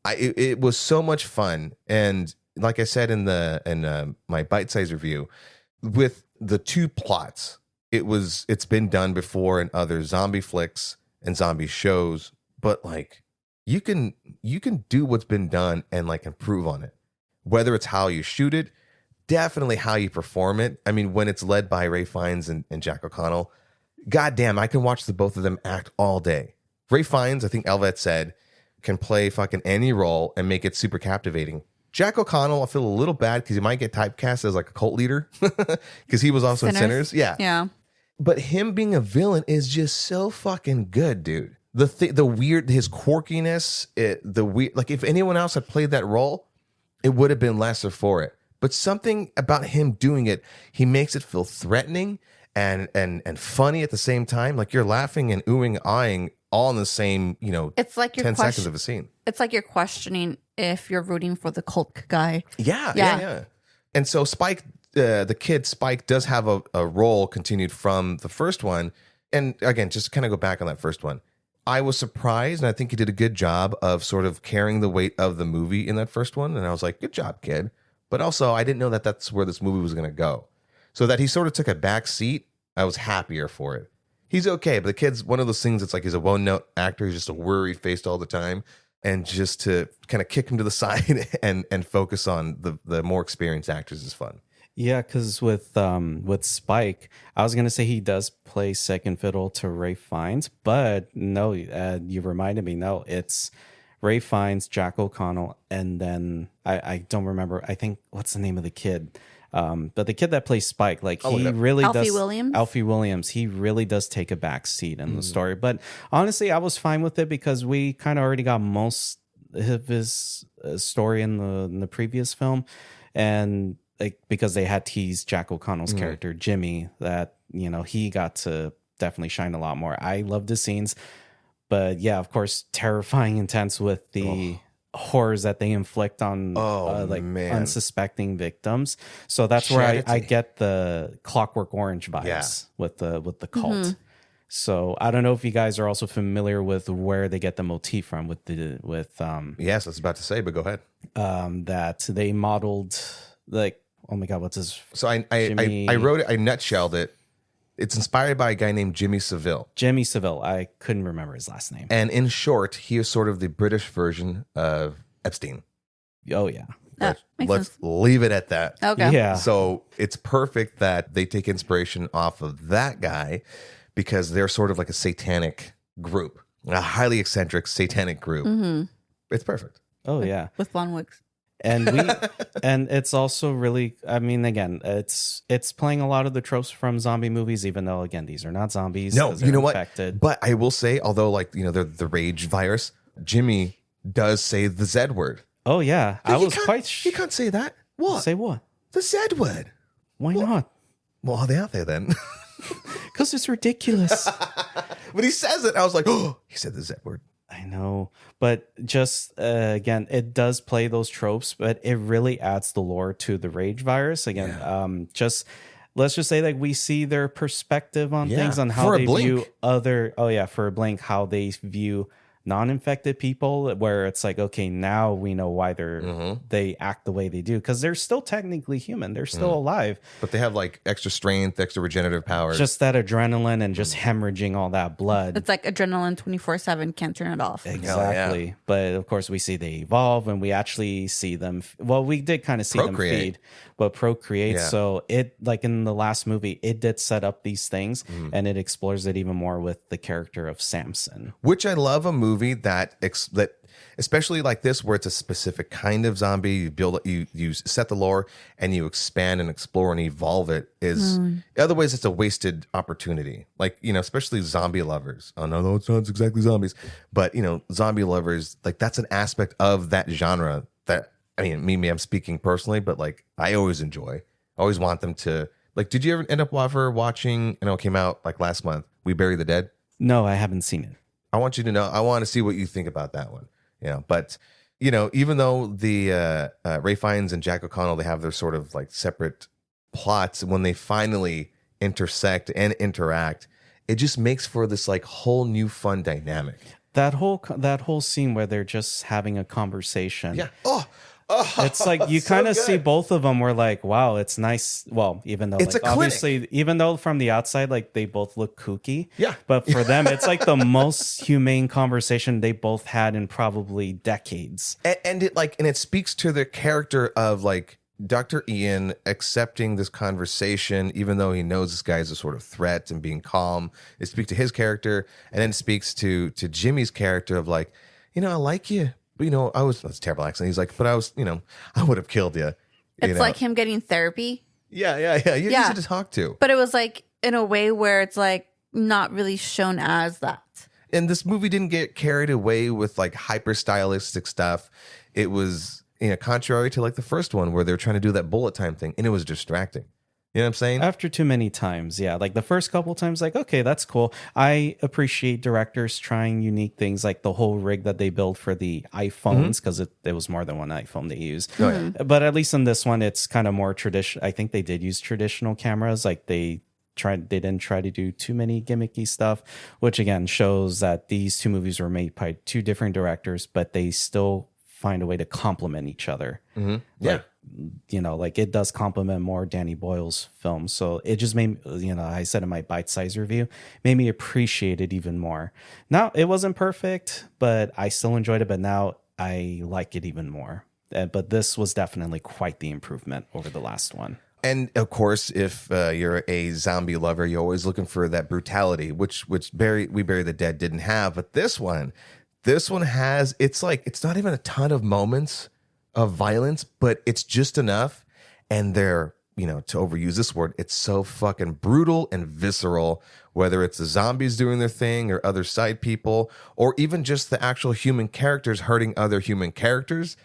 It was so much fun. And like I said in my bite-sized review, with the two plots, it's been done before in other zombie flicks and zombie shows, but like you can do what's been done and like improve on it. Whether it's how you shoot it, definitely how you perform it. I mean, when it's led by Ray Fiennes and Jack O'Connell, goddamn, I can watch the both of them act all day. Ray Fiennes, I think Elva had said, can play fucking any role and make it super captivating. Jack O'Connell, I feel a little bad because he might get typecast as like a cult leader because he was also in Sinners. Yeah. But him being a villain is just so fucking good, dude. The weird, his quirkiness, the weird, like if anyone else had played that role, it would have been lesser for it. But something about him doing it, he makes it feel threatening and funny at the same time. Like you're laughing and oohing, eyeing all in the same, it's like 10 seconds of a scene. It's like you're questioning if you're rooting for the cult guy. Yeah. And so Spike, the kid Spike, does have a role continued from the first one. And again, just to kind of go back on that first one, I was surprised, and I think he did a good job of sort of carrying the weight of the movie in that first one. And I was like, good job, kid. But also, I didn't know that that's where this movie was going to go. So that he sort of took a back seat, I was happier for it. He's okay, but the kid's one of those things. It's like he's a one-note actor. He's just a worried faced all the time. And just to kind of kick him to the side and focus on the more experienced actors is fun. Yeah, because with Spike, I was gonna say he does play second fiddle to Ray Fiennes, but no, you reminded me. No, it's Ray Fiennes, Jack O'Connell, and then I don't remember. I think what's the name of the kid? But the kid that plays Spike, like really Alfie does. Williams? Alfie Williams, he really does take a back seat in the story. But honestly, I was fine with it because we kind of already got most of his story in the previous film, and like because they had teased Jack O'Connell's character Jimmy, that he got to definitely shine a lot more. I loved the scenes, but yeah, of course, terrifying, intense with the horrors that they inflict on unsuspecting victims. So that's where I get the Clockwork Orange vibes with the cult. Mm-hmm. So I don't know if you guys are also familiar with where they get the motif from with yes, I was about to say, but go ahead. That they modeled like, oh my God, what's his? So I wrote it, I nutshelled it. It's inspired by a guy named Jimmy Savile. Jimmy Savile. I couldn't remember his last name. And in short, he is sort of the British version of Epstein. Oh, yeah. Let's leave it at that. Okay. Yeah. So it's perfect that they take inspiration off of that guy because they're sort of like a satanic group, a highly eccentric satanic group. Mm-hmm. It's perfect. Oh, yeah. With blonde wigs. And it's also really, I mean, again, it's playing a lot of the tropes from zombie movies, even though, again, these are not zombies. No, you know infected. What? But I will say, although they're the rage virus, Jimmy does say the Z word. Oh, yeah. He can't say that. What? Say what? The Z word. Why not? Well, are they out there then? Because it's ridiculous. But he says it. I was like, oh, he said the Z word. I know, but just again, it does play those tropes, but it really adds the lore to the rage virus. Again, just let's just say that we see their perspective on things, on how For a they blink. view other. Oh yeah, for a blink, how they view non-infected people, where it's like, okay, now we know why they act the way they do, because they're still technically human, they're still alive, But they have like extra strength, extra regenerative powers. just that adrenaline and just hemorrhaging all that blood. It's like adrenaline 24/7, can't turn it off. Exactly. But of course, we see they evolve, and we actually see them. Well, we did kind of see Procreate. them feed, but procreate. Yeah. So it, like in the last movie, it did set up these things, and it explores it even more with the character of Samson. Which I love a movie that especially like this, where it's a specific kind of zombie. You build, you set the lore, and you expand and explore and evolve it. Otherwise, it's a wasted opportunity. Like, especially zombie lovers. Oh no, it's not exactly zombies, but zombie lovers, like that's an aspect of that genre that, I mean, me, I'm speaking personally, but like I always enjoy. I always want them to like. Did you ever end up watching? I know it came out like last month. We Bury the Dead. No, I haven't seen it. I want you to know. I want to see what you think about that one. But even though the Ray Fiennes and Jack O'Connell, they have their sort of like separate plots, when they finally intersect and interact, it just makes for this like whole new fun dynamic. That whole scene where they're just having a conversation. Yeah. It's like you so kind of good. see both of them were like, wow, it's nice. Well, even though It's like, a clinic. obviously, even though from the outside, like they both look kooky. Yeah. But for them, it's like the most humane conversation they both had in probably decades. And it speaks to the character of like Dr. Ian accepting this conversation, even though he knows this guy is a sort of threat, and being calm. It speaks to his character, and then it speaks to Jimmy's character of like, I like you. But that's a terrible accent. He's like, but I was, I would have killed you. It's like him getting therapy, Yeah. You Yeah. easy to talk to. but it was like in a way where it's like not really shown as that. And this movie didn't get carried away with like hyper stylistic stuff. It was, contrary to like the first one where they're trying to do that bullet time thing, and it was distracting. You know what I'm saying? After too many times, yeah. Like the first couple times, like, okay, that's cool. I appreciate directors trying unique things, like the whole rig that they built for the iPhones, because it was more than one iPhone they used. Oh, yeah. But at least in this one, it's kind of more traditional. I think they did use traditional cameras. Like they didn't try to do too many gimmicky stuff, which again shows that these two movies were made by two different directors, but they still find a way to complement each other. Yeah. Like it does complement more Danny Boyle's film. So it just made, I said in my bite-sized review, made me appreciate it even more. Now, it wasn't perfect, but I still enjoyed it. But now I like it even more. But this was definitely quite the improvement over the last one. And of course, if you're a zombie lover, you're always looking for that brutality, which We Bury the Dead didn't have. But this one has, it's not even a ton of moments of violence, but it's just enough. And they're, to overuse this word, it's so fucking brutal and visceral, whether it's the zombies doing their thing or other side people, or even just the actual human characters hurting other human characters,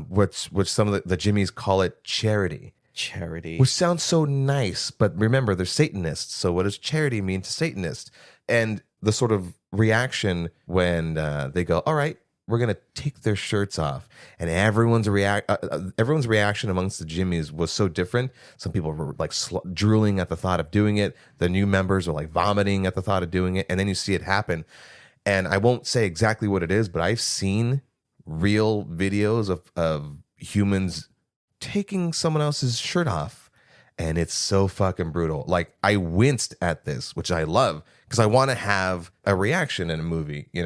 which some of the Jimmies call it charity. Charity. Which sounds so nice, but remember, they're Satanists. So what does charity mean to Satanists? And the sort of reaction when they go, all right, we're going to take their shirts off. And everyone's reaction amongst the Jimmies was so different. Some people were like drooling at the thought of doing it. The new members are like vomiting at the thought of doing it. And then you see it happen. And I won't say exactly what it is, but I've seen real videos of humans taking someone else's shirt off, and it's so fucking brutal. Like, I winced at this, which I love, because I want to have a reaction in a movie. Do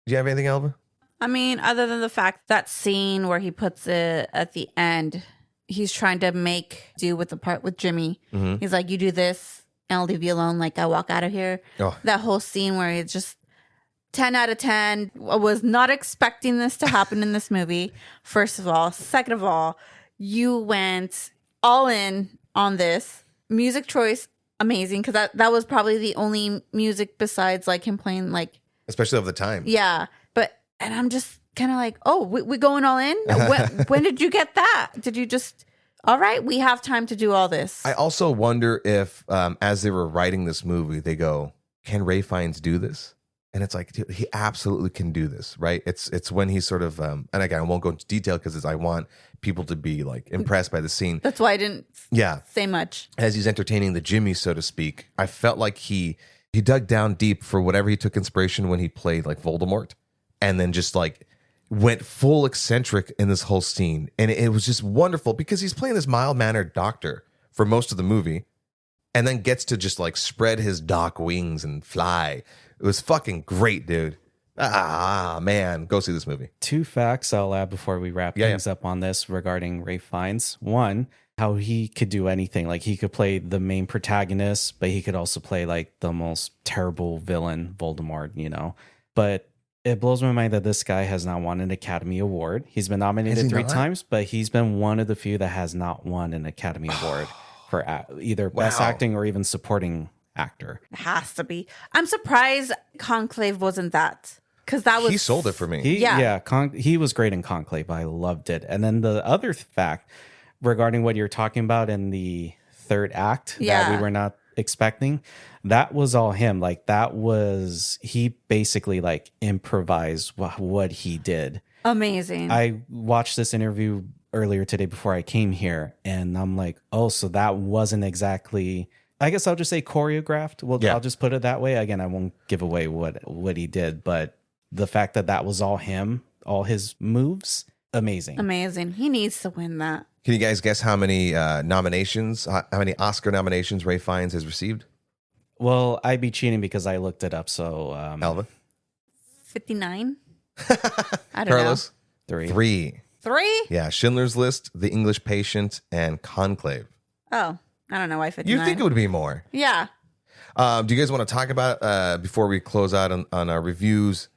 you have anything, Elva? I mean, other than the fact that scene where he puts it at the end, he's trying to make do with the part with Jimmy. He's like, you do this and I'll leave you alone. Like, I walk out of here. That whole scene where it's just 10 out of 10. I was not expecting this to happen in this movie, first of all. Second of all, you went all in on this. Music choice, amazing, because that was probably the only music besides like him playing like... Especially of the time. Yeah. And I'm just kind of like, oh, we going all in? When did you get that? Did you just... All right, we have time to do all this. I also wonder if, as they were writing this movie, they go, can Ray Fiennes do this? And it's like, dude, he absolutely can do this, right? It's when he's sort of, and again, I won't go into detail because I want people to be like impressed by the scene. That's why I didn't say much. As he's entertaining the Jimmy, so to speak, I felt like he dug down deep for whatever he took inspiration when he played like Voldemort, and then just like went full eccentric in this whole scene. And it was just wonderful because he's playing this mild-mannered doctor for most of the movie, and then gets to just like spread his dock wings and fly. It was fucking great, dude. Ah, man. Go see this movie. 2 facts I'll add before we wrap things up on this regarding Ralph Fiennes. One, how he could do anything. Like, he could play the main protagonist, but he could also play like the most terrible villain, Voldemort, you know. But it blows my mind that this guy has not won an Academy Award. He's been nominated 3 times, but he's been one of the few that has not won an Academy Award for either Best Acting or even Supporting Actor. It has to be. I'm surprised Conclave wasn't that, because that was He sold it for me. He was great in Conclave. I loved it. And then the other fact regarding what you're talking about in the 3rd act that we were not expecting, that was all him. Like, that was, he basically like improvised what he did. Amazing. I watched this interview earlier today before I came here, and I'm like, oh, so that wasn't exactly, I guess I'll just say choreographed. Well, I'll just put it that way. Again, I won't give away what he did, but the fact that was all him, all his moves, amazing. Amazing. He needs to win that. Can you guys guess how many nominations, how many Oscar nominations Ralph Fiennes has received? Well, I'd be cheating because I looked it up. So, Elva? 59? I don't Carlos? know. 3. 3? Yeah, Schindler's List, The English Patient, and Conclave. Oh, I don't know why 59. You think it would be more. Yeah. Do you guys want to talk about, before we close out on our reviews,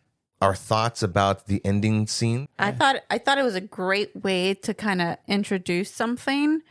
our thoughts about the ending scene? I thought it was a great way to kind of introduce something,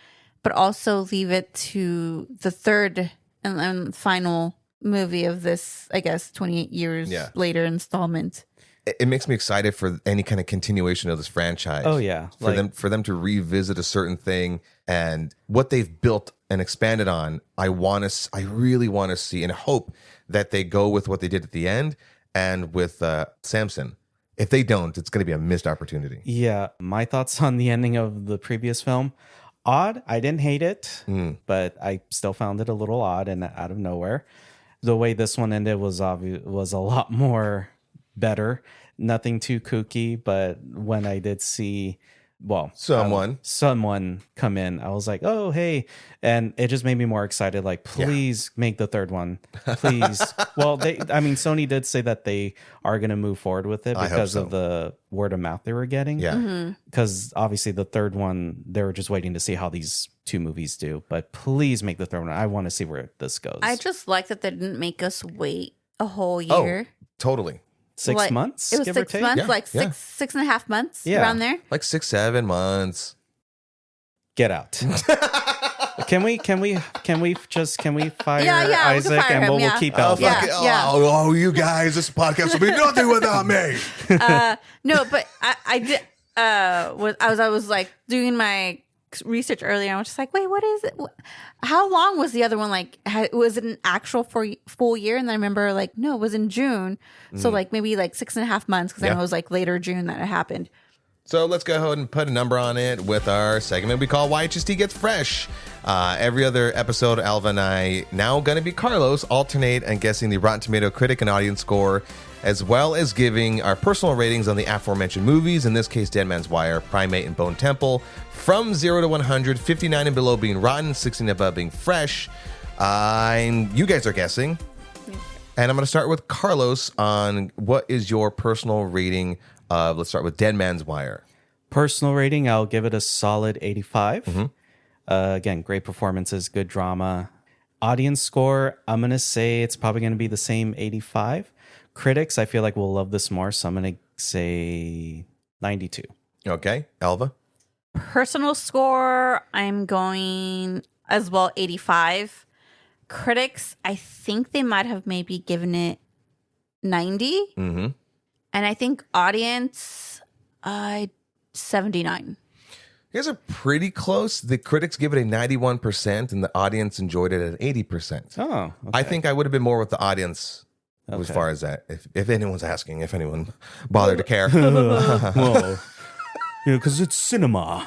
but also leave it to the third and final movie of this, I guess, 28 years later installment. It makes me excited for any kind of continuation of this franchise. Oh yeah, for them to revisit a certain thing and what they've built and expanded on. I really want to see and hope that they go with what they did at the end and with Samson. If they don't, it's going to be a missed opportunity. Yeah, my thoughts on the ending of the previous film. Odd. I didn't hate it, but I still found it a little odd and out of nowhere. The way this one ended was a lot more better. Nothing too kooky, but when I did see, someone come in, I was like, oh, hey. And it just made me more excited. Like, please make the third one. Please. Well, Sony did say that they are going to move forward with it because of the word of mouth they were getting. Yeah. Because obviously the third one, they were just waiting to see how these 2 movies do. But please make the third one. I want to see where this goes. I just like that they didn't make us wait a whole year. Oh, totally. 6 months? It was give 6 or take? months, Yeah, 6.5 months Yeah. around there. Like 6-7 months. Get out. Can we fire Yeah, we can Isaac fire and him, we'll keep Elva? Oh, you guys, this podcast will be nothing without me. No, but I did. I was like doing my research earlier. I was just like, wait, what is it? How long was the other one? Like, was it an actual full year? And then I remember like, no, it was in June. So like maybe like 6.5 months because I know it was like later June that it happened. So let's go ahead and put a number on it with our segment we call YHST Gets Fresh. Every other episode, Elva and I, now going to be Carlos, alternate and guessing the Rotten Tomato critic and audience score, as well as giving our personal ratings on the aforementioned movies, in this case, Dead Man's Wire, Primate, and Bone Temple, from 0 to 100, 59 and below being rotten, 16 and above being fresh. And you guys are guessing. And I'm going to start with Carlos on what is your personal rating of, let's start with Dead Man's Wire. Personal rating, I'll give it a solid 85. Again, great performances, good drama. Audience score, I'm going to say it's probably going to be the same 85. Critics, I feel like will love this more, so I'm going to say 92. Okay, Elva? Personal score, I'm going as well 85. Critics, I think they might have maybe given it 90. Mm-hmm. And I think audience, 79. You guys are pretty close. The critics give it a 91%, and the audience enjoyed it at 80%. Oh, okay. I think I would have been more with the audience as far as that. If anyone's asking, if anyone bothered to care. Whoa. Because it's cinema.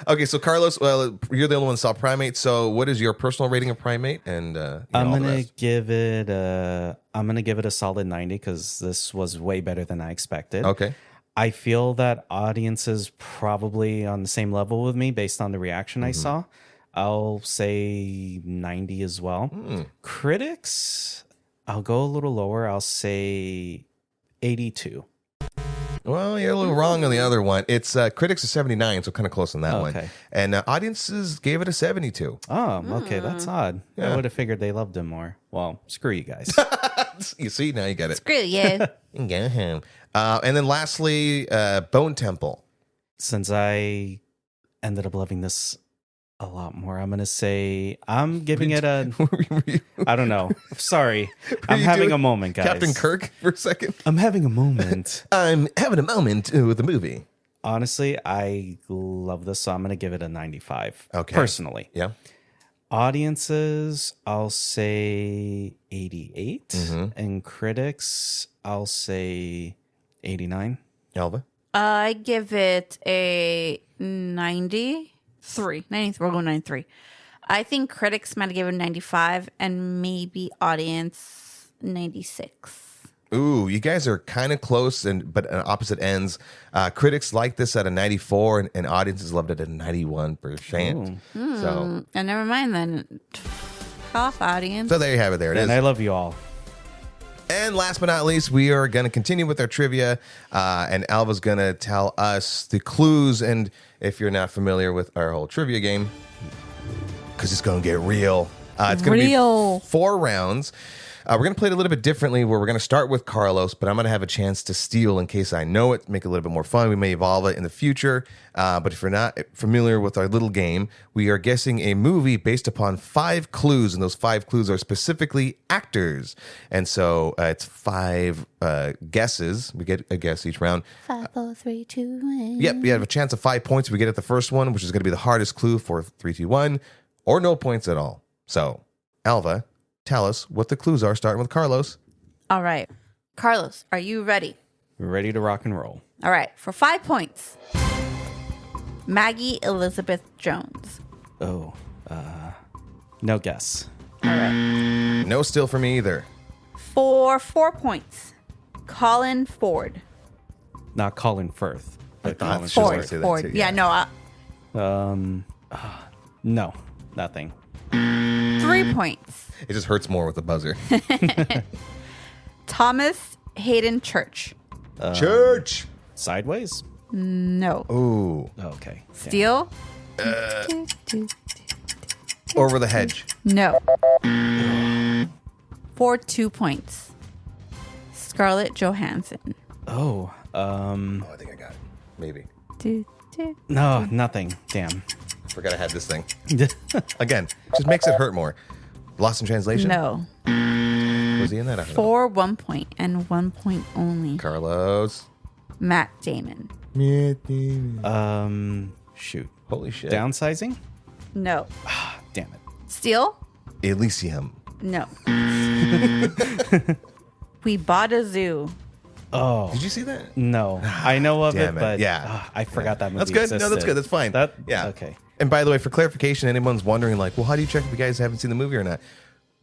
Okay, so Carlos, well, you're the only one who saw Primate. So, what is your personal rating of Primate? And I'm gonna give it a solid 90 because this was way better than I expected. Okay. I feel that audiences probably on the same level with me based on the reaction I saw. I'll say 90 as well. Critics, I'll go a little lower. I'll say 82. Well, you're a little wrong on the other one. It's critics are 79, so kind of close on that one. And audiences gave it a 72. Oh, okay, that's odd. I would have figured they loved him more. Well, screw you guys. You see, now you get it. Screw you. Get him. And then lastly, Bone Temple. Since I ended up loving this a lot more, I'm gonna say I'm giving it a. I don't know. Sorry, I'm having a moment, guys. Captain Kirk for a second. I'm having a moment. I'm having a moment with the movie. Honestly, I love this, so I'm gonna give it a 95. Okay. Personally, Yeah. Audiences, I'll say 88, and critics, I'll say 89. Elva. I give it a 93. 93. We're going 93. I think critics might have given 95 and maybe audience 96. Ooh, you guys are kind of close, but on opposite ends. Critics like this at a 94, and audiences loved it at a 91%. So, And never mind then. Off audience. so there you have it. There it is. And I love you all. And last but not least, we are going to continue with our trivia, and Alva's going to tell us the clues. And if you're not familiar with our whole trivia game, because it's going to get real, it's going to be 4 rounds. We're going to play it a little bit differently, where we're going to start with Carlos, but I'm going to have a chance to steal in case I know it, make it a little bit more fun. We may evolve it in the future. But if you're not familiar with our little game, we are guessing a movie based upon 5 clues, and those 5 clues are specifically actors. And so it's 5 guesses. We get a guess each round. 5, 4, 3, 2, 1. Yep, you have a chance of 5 points if we get at the first one, which is going to be the hardest clue for 3, 2, 1, or no points at all. So, Alva, tell us what the clues are, starting with Carlos. All right. Carlos, are you ready? We're ready to rock and roll. All right. For 5 points, Maggie Elizabeth Jones. Oh, no guess. All right. No still for me either. For 4 points, Colin Ford. Not Colin Firth. But thought Colin she was Ford. gonna say that Ford. too, Yeah, yeah. no. No, nothing. 3 points. It just hurts more with the buzzer. Thomas Hayden Church. Church. Sideways? No. Ooh. Okay. Damn. Steele. Over the hedge. No. For 2 points, Scarlett Johansson. Oh, Oh, I think I got it. Maybe. no, nothing. Damn. Forgot I had this thing. Again, just makes it hurt more. Lost in translation? No. Was he in that? I don't know. For 1 point and 1 point only, Carlos. Matt Damon. Shoot. Holy shit. Downsizing? No. Damn it. Steele. Elysium. No. We Bought a Zoo. Oh, Did you see that? no. I know of it, Damn it. but Yeah. I forgot that movie That's good. existed. No, that's good. That's fine. Yeah. Okay. And by the way, for clarification, anyone's wondering, like, well, how do you check if you guys haven't seen the movie or not?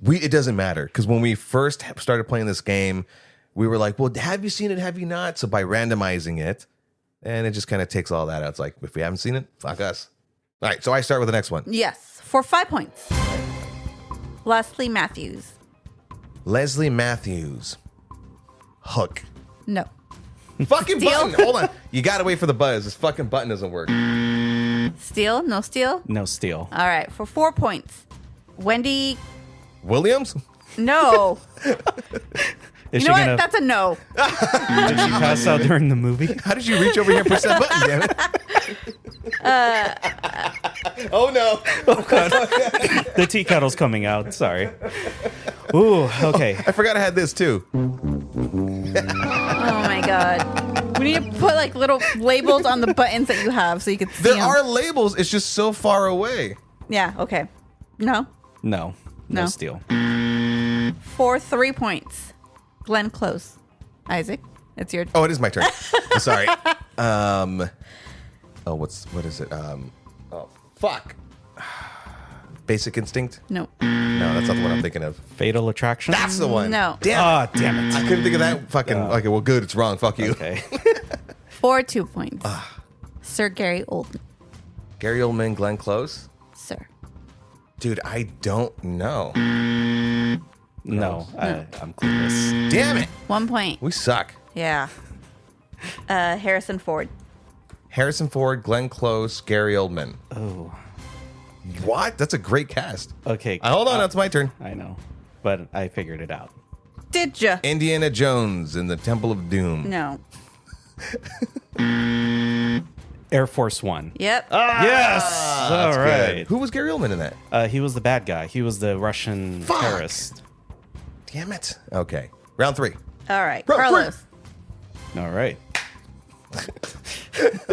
It doesn't matter, because when we first started playing this game, we were like, well, have you seen it? Have you not? So by randomizing it, and it just kind of takes all that out. It's like, if we haven't seen it, fuck us. All right, so I start with the next one. Yes. For 5 points, Leslie Matthews. Leslie Matthews. Hook. No. Fucking Steal? button. Hold on. You got to wait for the buzz. This fucking button doesn't work. Steele. No Steele. No Steele. All right. For 4 points, Wendy. Williams? No. Is You know she what? gonna? That's a no. Did she pass out during the movie? How did you reach over here and push that button, damn it? Oh, no. The tea kettle's coming out. Sorry. Ooh. Okay. I forgot I had this, too. Oh my god. We need to put like little labels on the buttons that you have so you can see There them. are labels. It's just so far away. Yeah. Okay. No. No. No. No Steele. For 3 points, Glenn Close. Isaac, it's your turn. Oh, it is my turn. I'm sorry. What is it? Oh, fuck. Basic Instinct? No. No, that's not the one I'm thinking of. Fatal Attraction. That's the one. No. Damn. Damn it. I couldn't think of that fucking. Okay, well, good. It's wrong. Fuck you. Okay. For 2 points. Sir Gary Oldman. Gary Oldman, Glenn Close. Sir. Dude, I don't know. No, I'm clueless. Damn it. 1 point. We suck. Yeah. Harrison Ford. Harrison Ford, Glenn Close, Gary Oldman. Oh, What? That's a great cast. okay. Hold on. That's my turn. I know, but I figured it out. Did ya? Indiana Jones in the Temple of Doom. No. Air Force One. Yep. Yes. All That's right. good. Who was Gary Oldman in that? He was the bad guy. He was the Russian Fuck. terrorist. Damn it. Okay. Round 3. All right. Bro, Carlos. All right.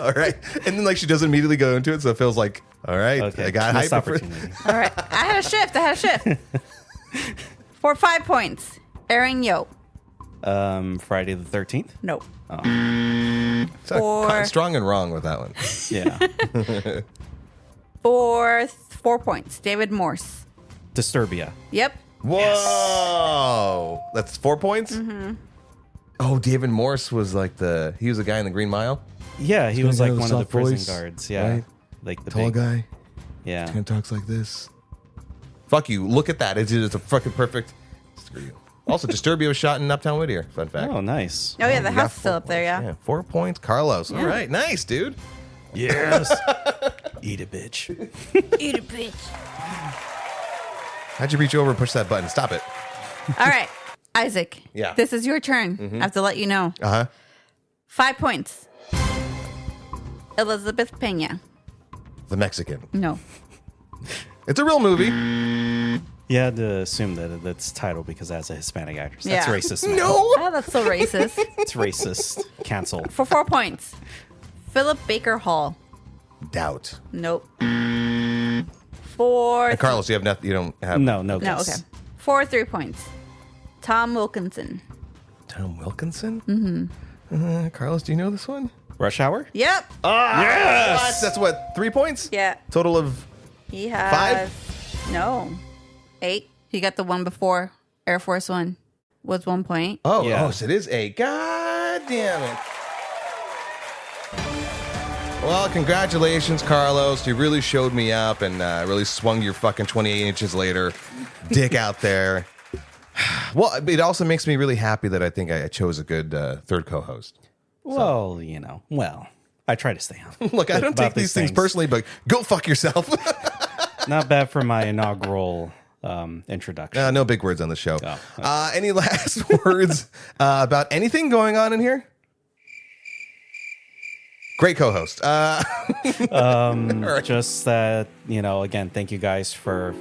All right. And then like she doesn't immediately go into it, so it feels like, all right, Okay. I got Missed hyper. opportunity. All right. I had a shift. For 5 points. Aaron Yo. Friday the 13th. No. So strong and wrong with that one. Yeah. For 4 points. David Morse. Disturbia. Yep. Whoa. That's 4 points? Mm-hmm. Oh, David Morse was like he was the guy in the Green Mile? Yeah, he He's was got like a one of the soft prison voice, guards. Yeah, right? like the Tall big guy. Yeah. Kind of talks like this. Fuck you. Look at that. It's a fucking perfect. Screw you. Also, Disturbia was shot in Uptown Whittier. Fun fact. Oh, nice. Oh, yeah. The You house got is still 4 up there, points. yeah. 4 points. Carlos. All Yeah. right. Nice, dude. Yes. Eat a bitch. Eat a bitch. How'd you reach over and push that button? Stop it. All right. Isaac. Yeah. This is your turn. I have to let you know. Uh-huh. 5 points. Elizabeth Pena. The Mexican. No. It's a real movie. You had to assume that it's titled because it has a Hispanic actress. That's Yeah. racist. Man. No. Oh, that's so racist. It's racist. Cancel. For 4 points. Philip Baker Hall. Doubt. Nope. For And Carlos, you have nothing. You don't have. No no, guess. okay. For 3 points. Tom Wilkinson. Tom Wilkinson? Mm-hmm. Carlos, do you know this one? Rush Hour? Yep. Yes. That's what, 3 points? Yeah. Total of. He has 5? No. 8. He got the one before Air Force One. Was 1 point. Oh, Yeah. so it is 8. God damn it. Well, congratulations, Carlos. You really showed me up and really swung your fucking 28 inches later dick out there. Well, it also makes me really happy that I think I chose a good third co-host. Well, I try to stay on. Look, I don't About take these things personally, but go fuck yourself. Not bad for my inaugural introduction. No big words on the show. Oh, Any last words about anything going on in here? Great co-host. Just that, again, thank you guys for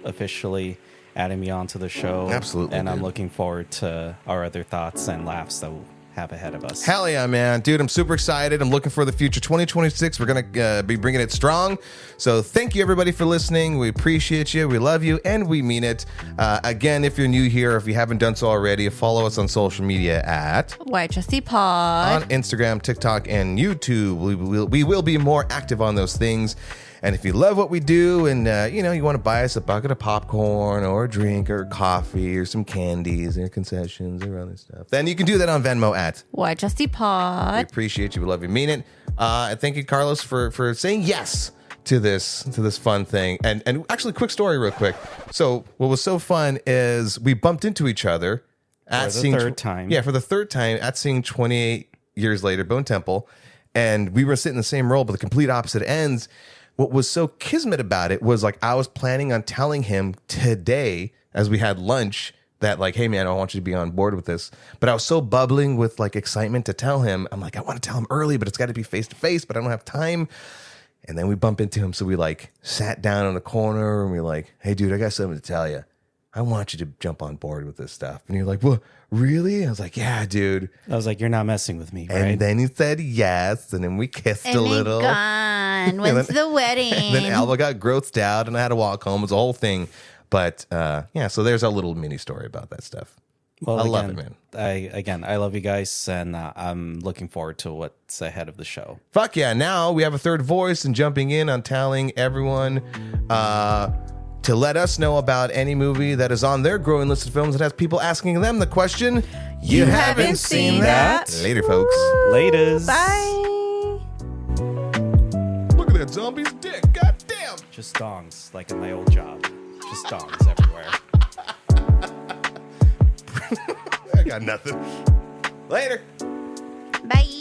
officially adding me onto the show. Absolutely, And I'm dude. looking forward to our other thoughts and laughs that we'll have ahead of us. Hell yeah, man. Dude, I'm super excited. I'm looking for the future. 2026, we're going to be bringing it strong. So thank you, everybody, for listening. We appreciate you. We love you, and we mean it. Again, if you're new here, if you haven't done so already, follow us on social media at YHSC Pod. on Instagram, TikTok, and YouTube. We will be more active on those things. And if you love what we do and, you want to buy us a bucket of popcorn or a drink or coffee or some candies or concessions or other stuff, then you can do that on Venmo at YHSC We Pod. appreciate you. We love you. Mean it. And thank you, Carlos, for saying yes to this fun thing. And actually, quick story real quick. So what was so fun is we bumped into each other at For the third time. Yeah, for the third time at seeing 28 years later, Bone Temple. And we were sitting in the same role, but the complete opposite ends. What was so kismet about it was like I was planning on telling him today as we had lunch that like, hey man, I want you to be on board with this. But I was so bubbling with like excitement to tell him. I'm like, I want to tell him early, but it's got to be face to face, but I don't have time. And then we bump into him. So we like sat down in a corner and we're like, hey dude, I got something to tell you. I want you to jump on board with this stuff. And you're like, well, really? I was like, yeah, dude. I was like, you're not messing with me, right? And then he said yes. And then we kissed a little. Gone. When's the wedding? Then Elva got grossed out and I had to walk home. It was a whole thing. But so there's a little mini story about that stuff. Well, I love it, man. I love you guys, and I'm looking forward to what's ahead of the show. Fuck yeah. Now we have a third voice and jumping in on telling everyone to let us know about any movie that is on their growing list of films that has people asking them the question, you haven't seen that? Later, folks. Laters. Bye. Look at that zombie's dick. God damn. Just dongs, like in my old job. Just dongs everywhere. I got nothing. Later. Bye.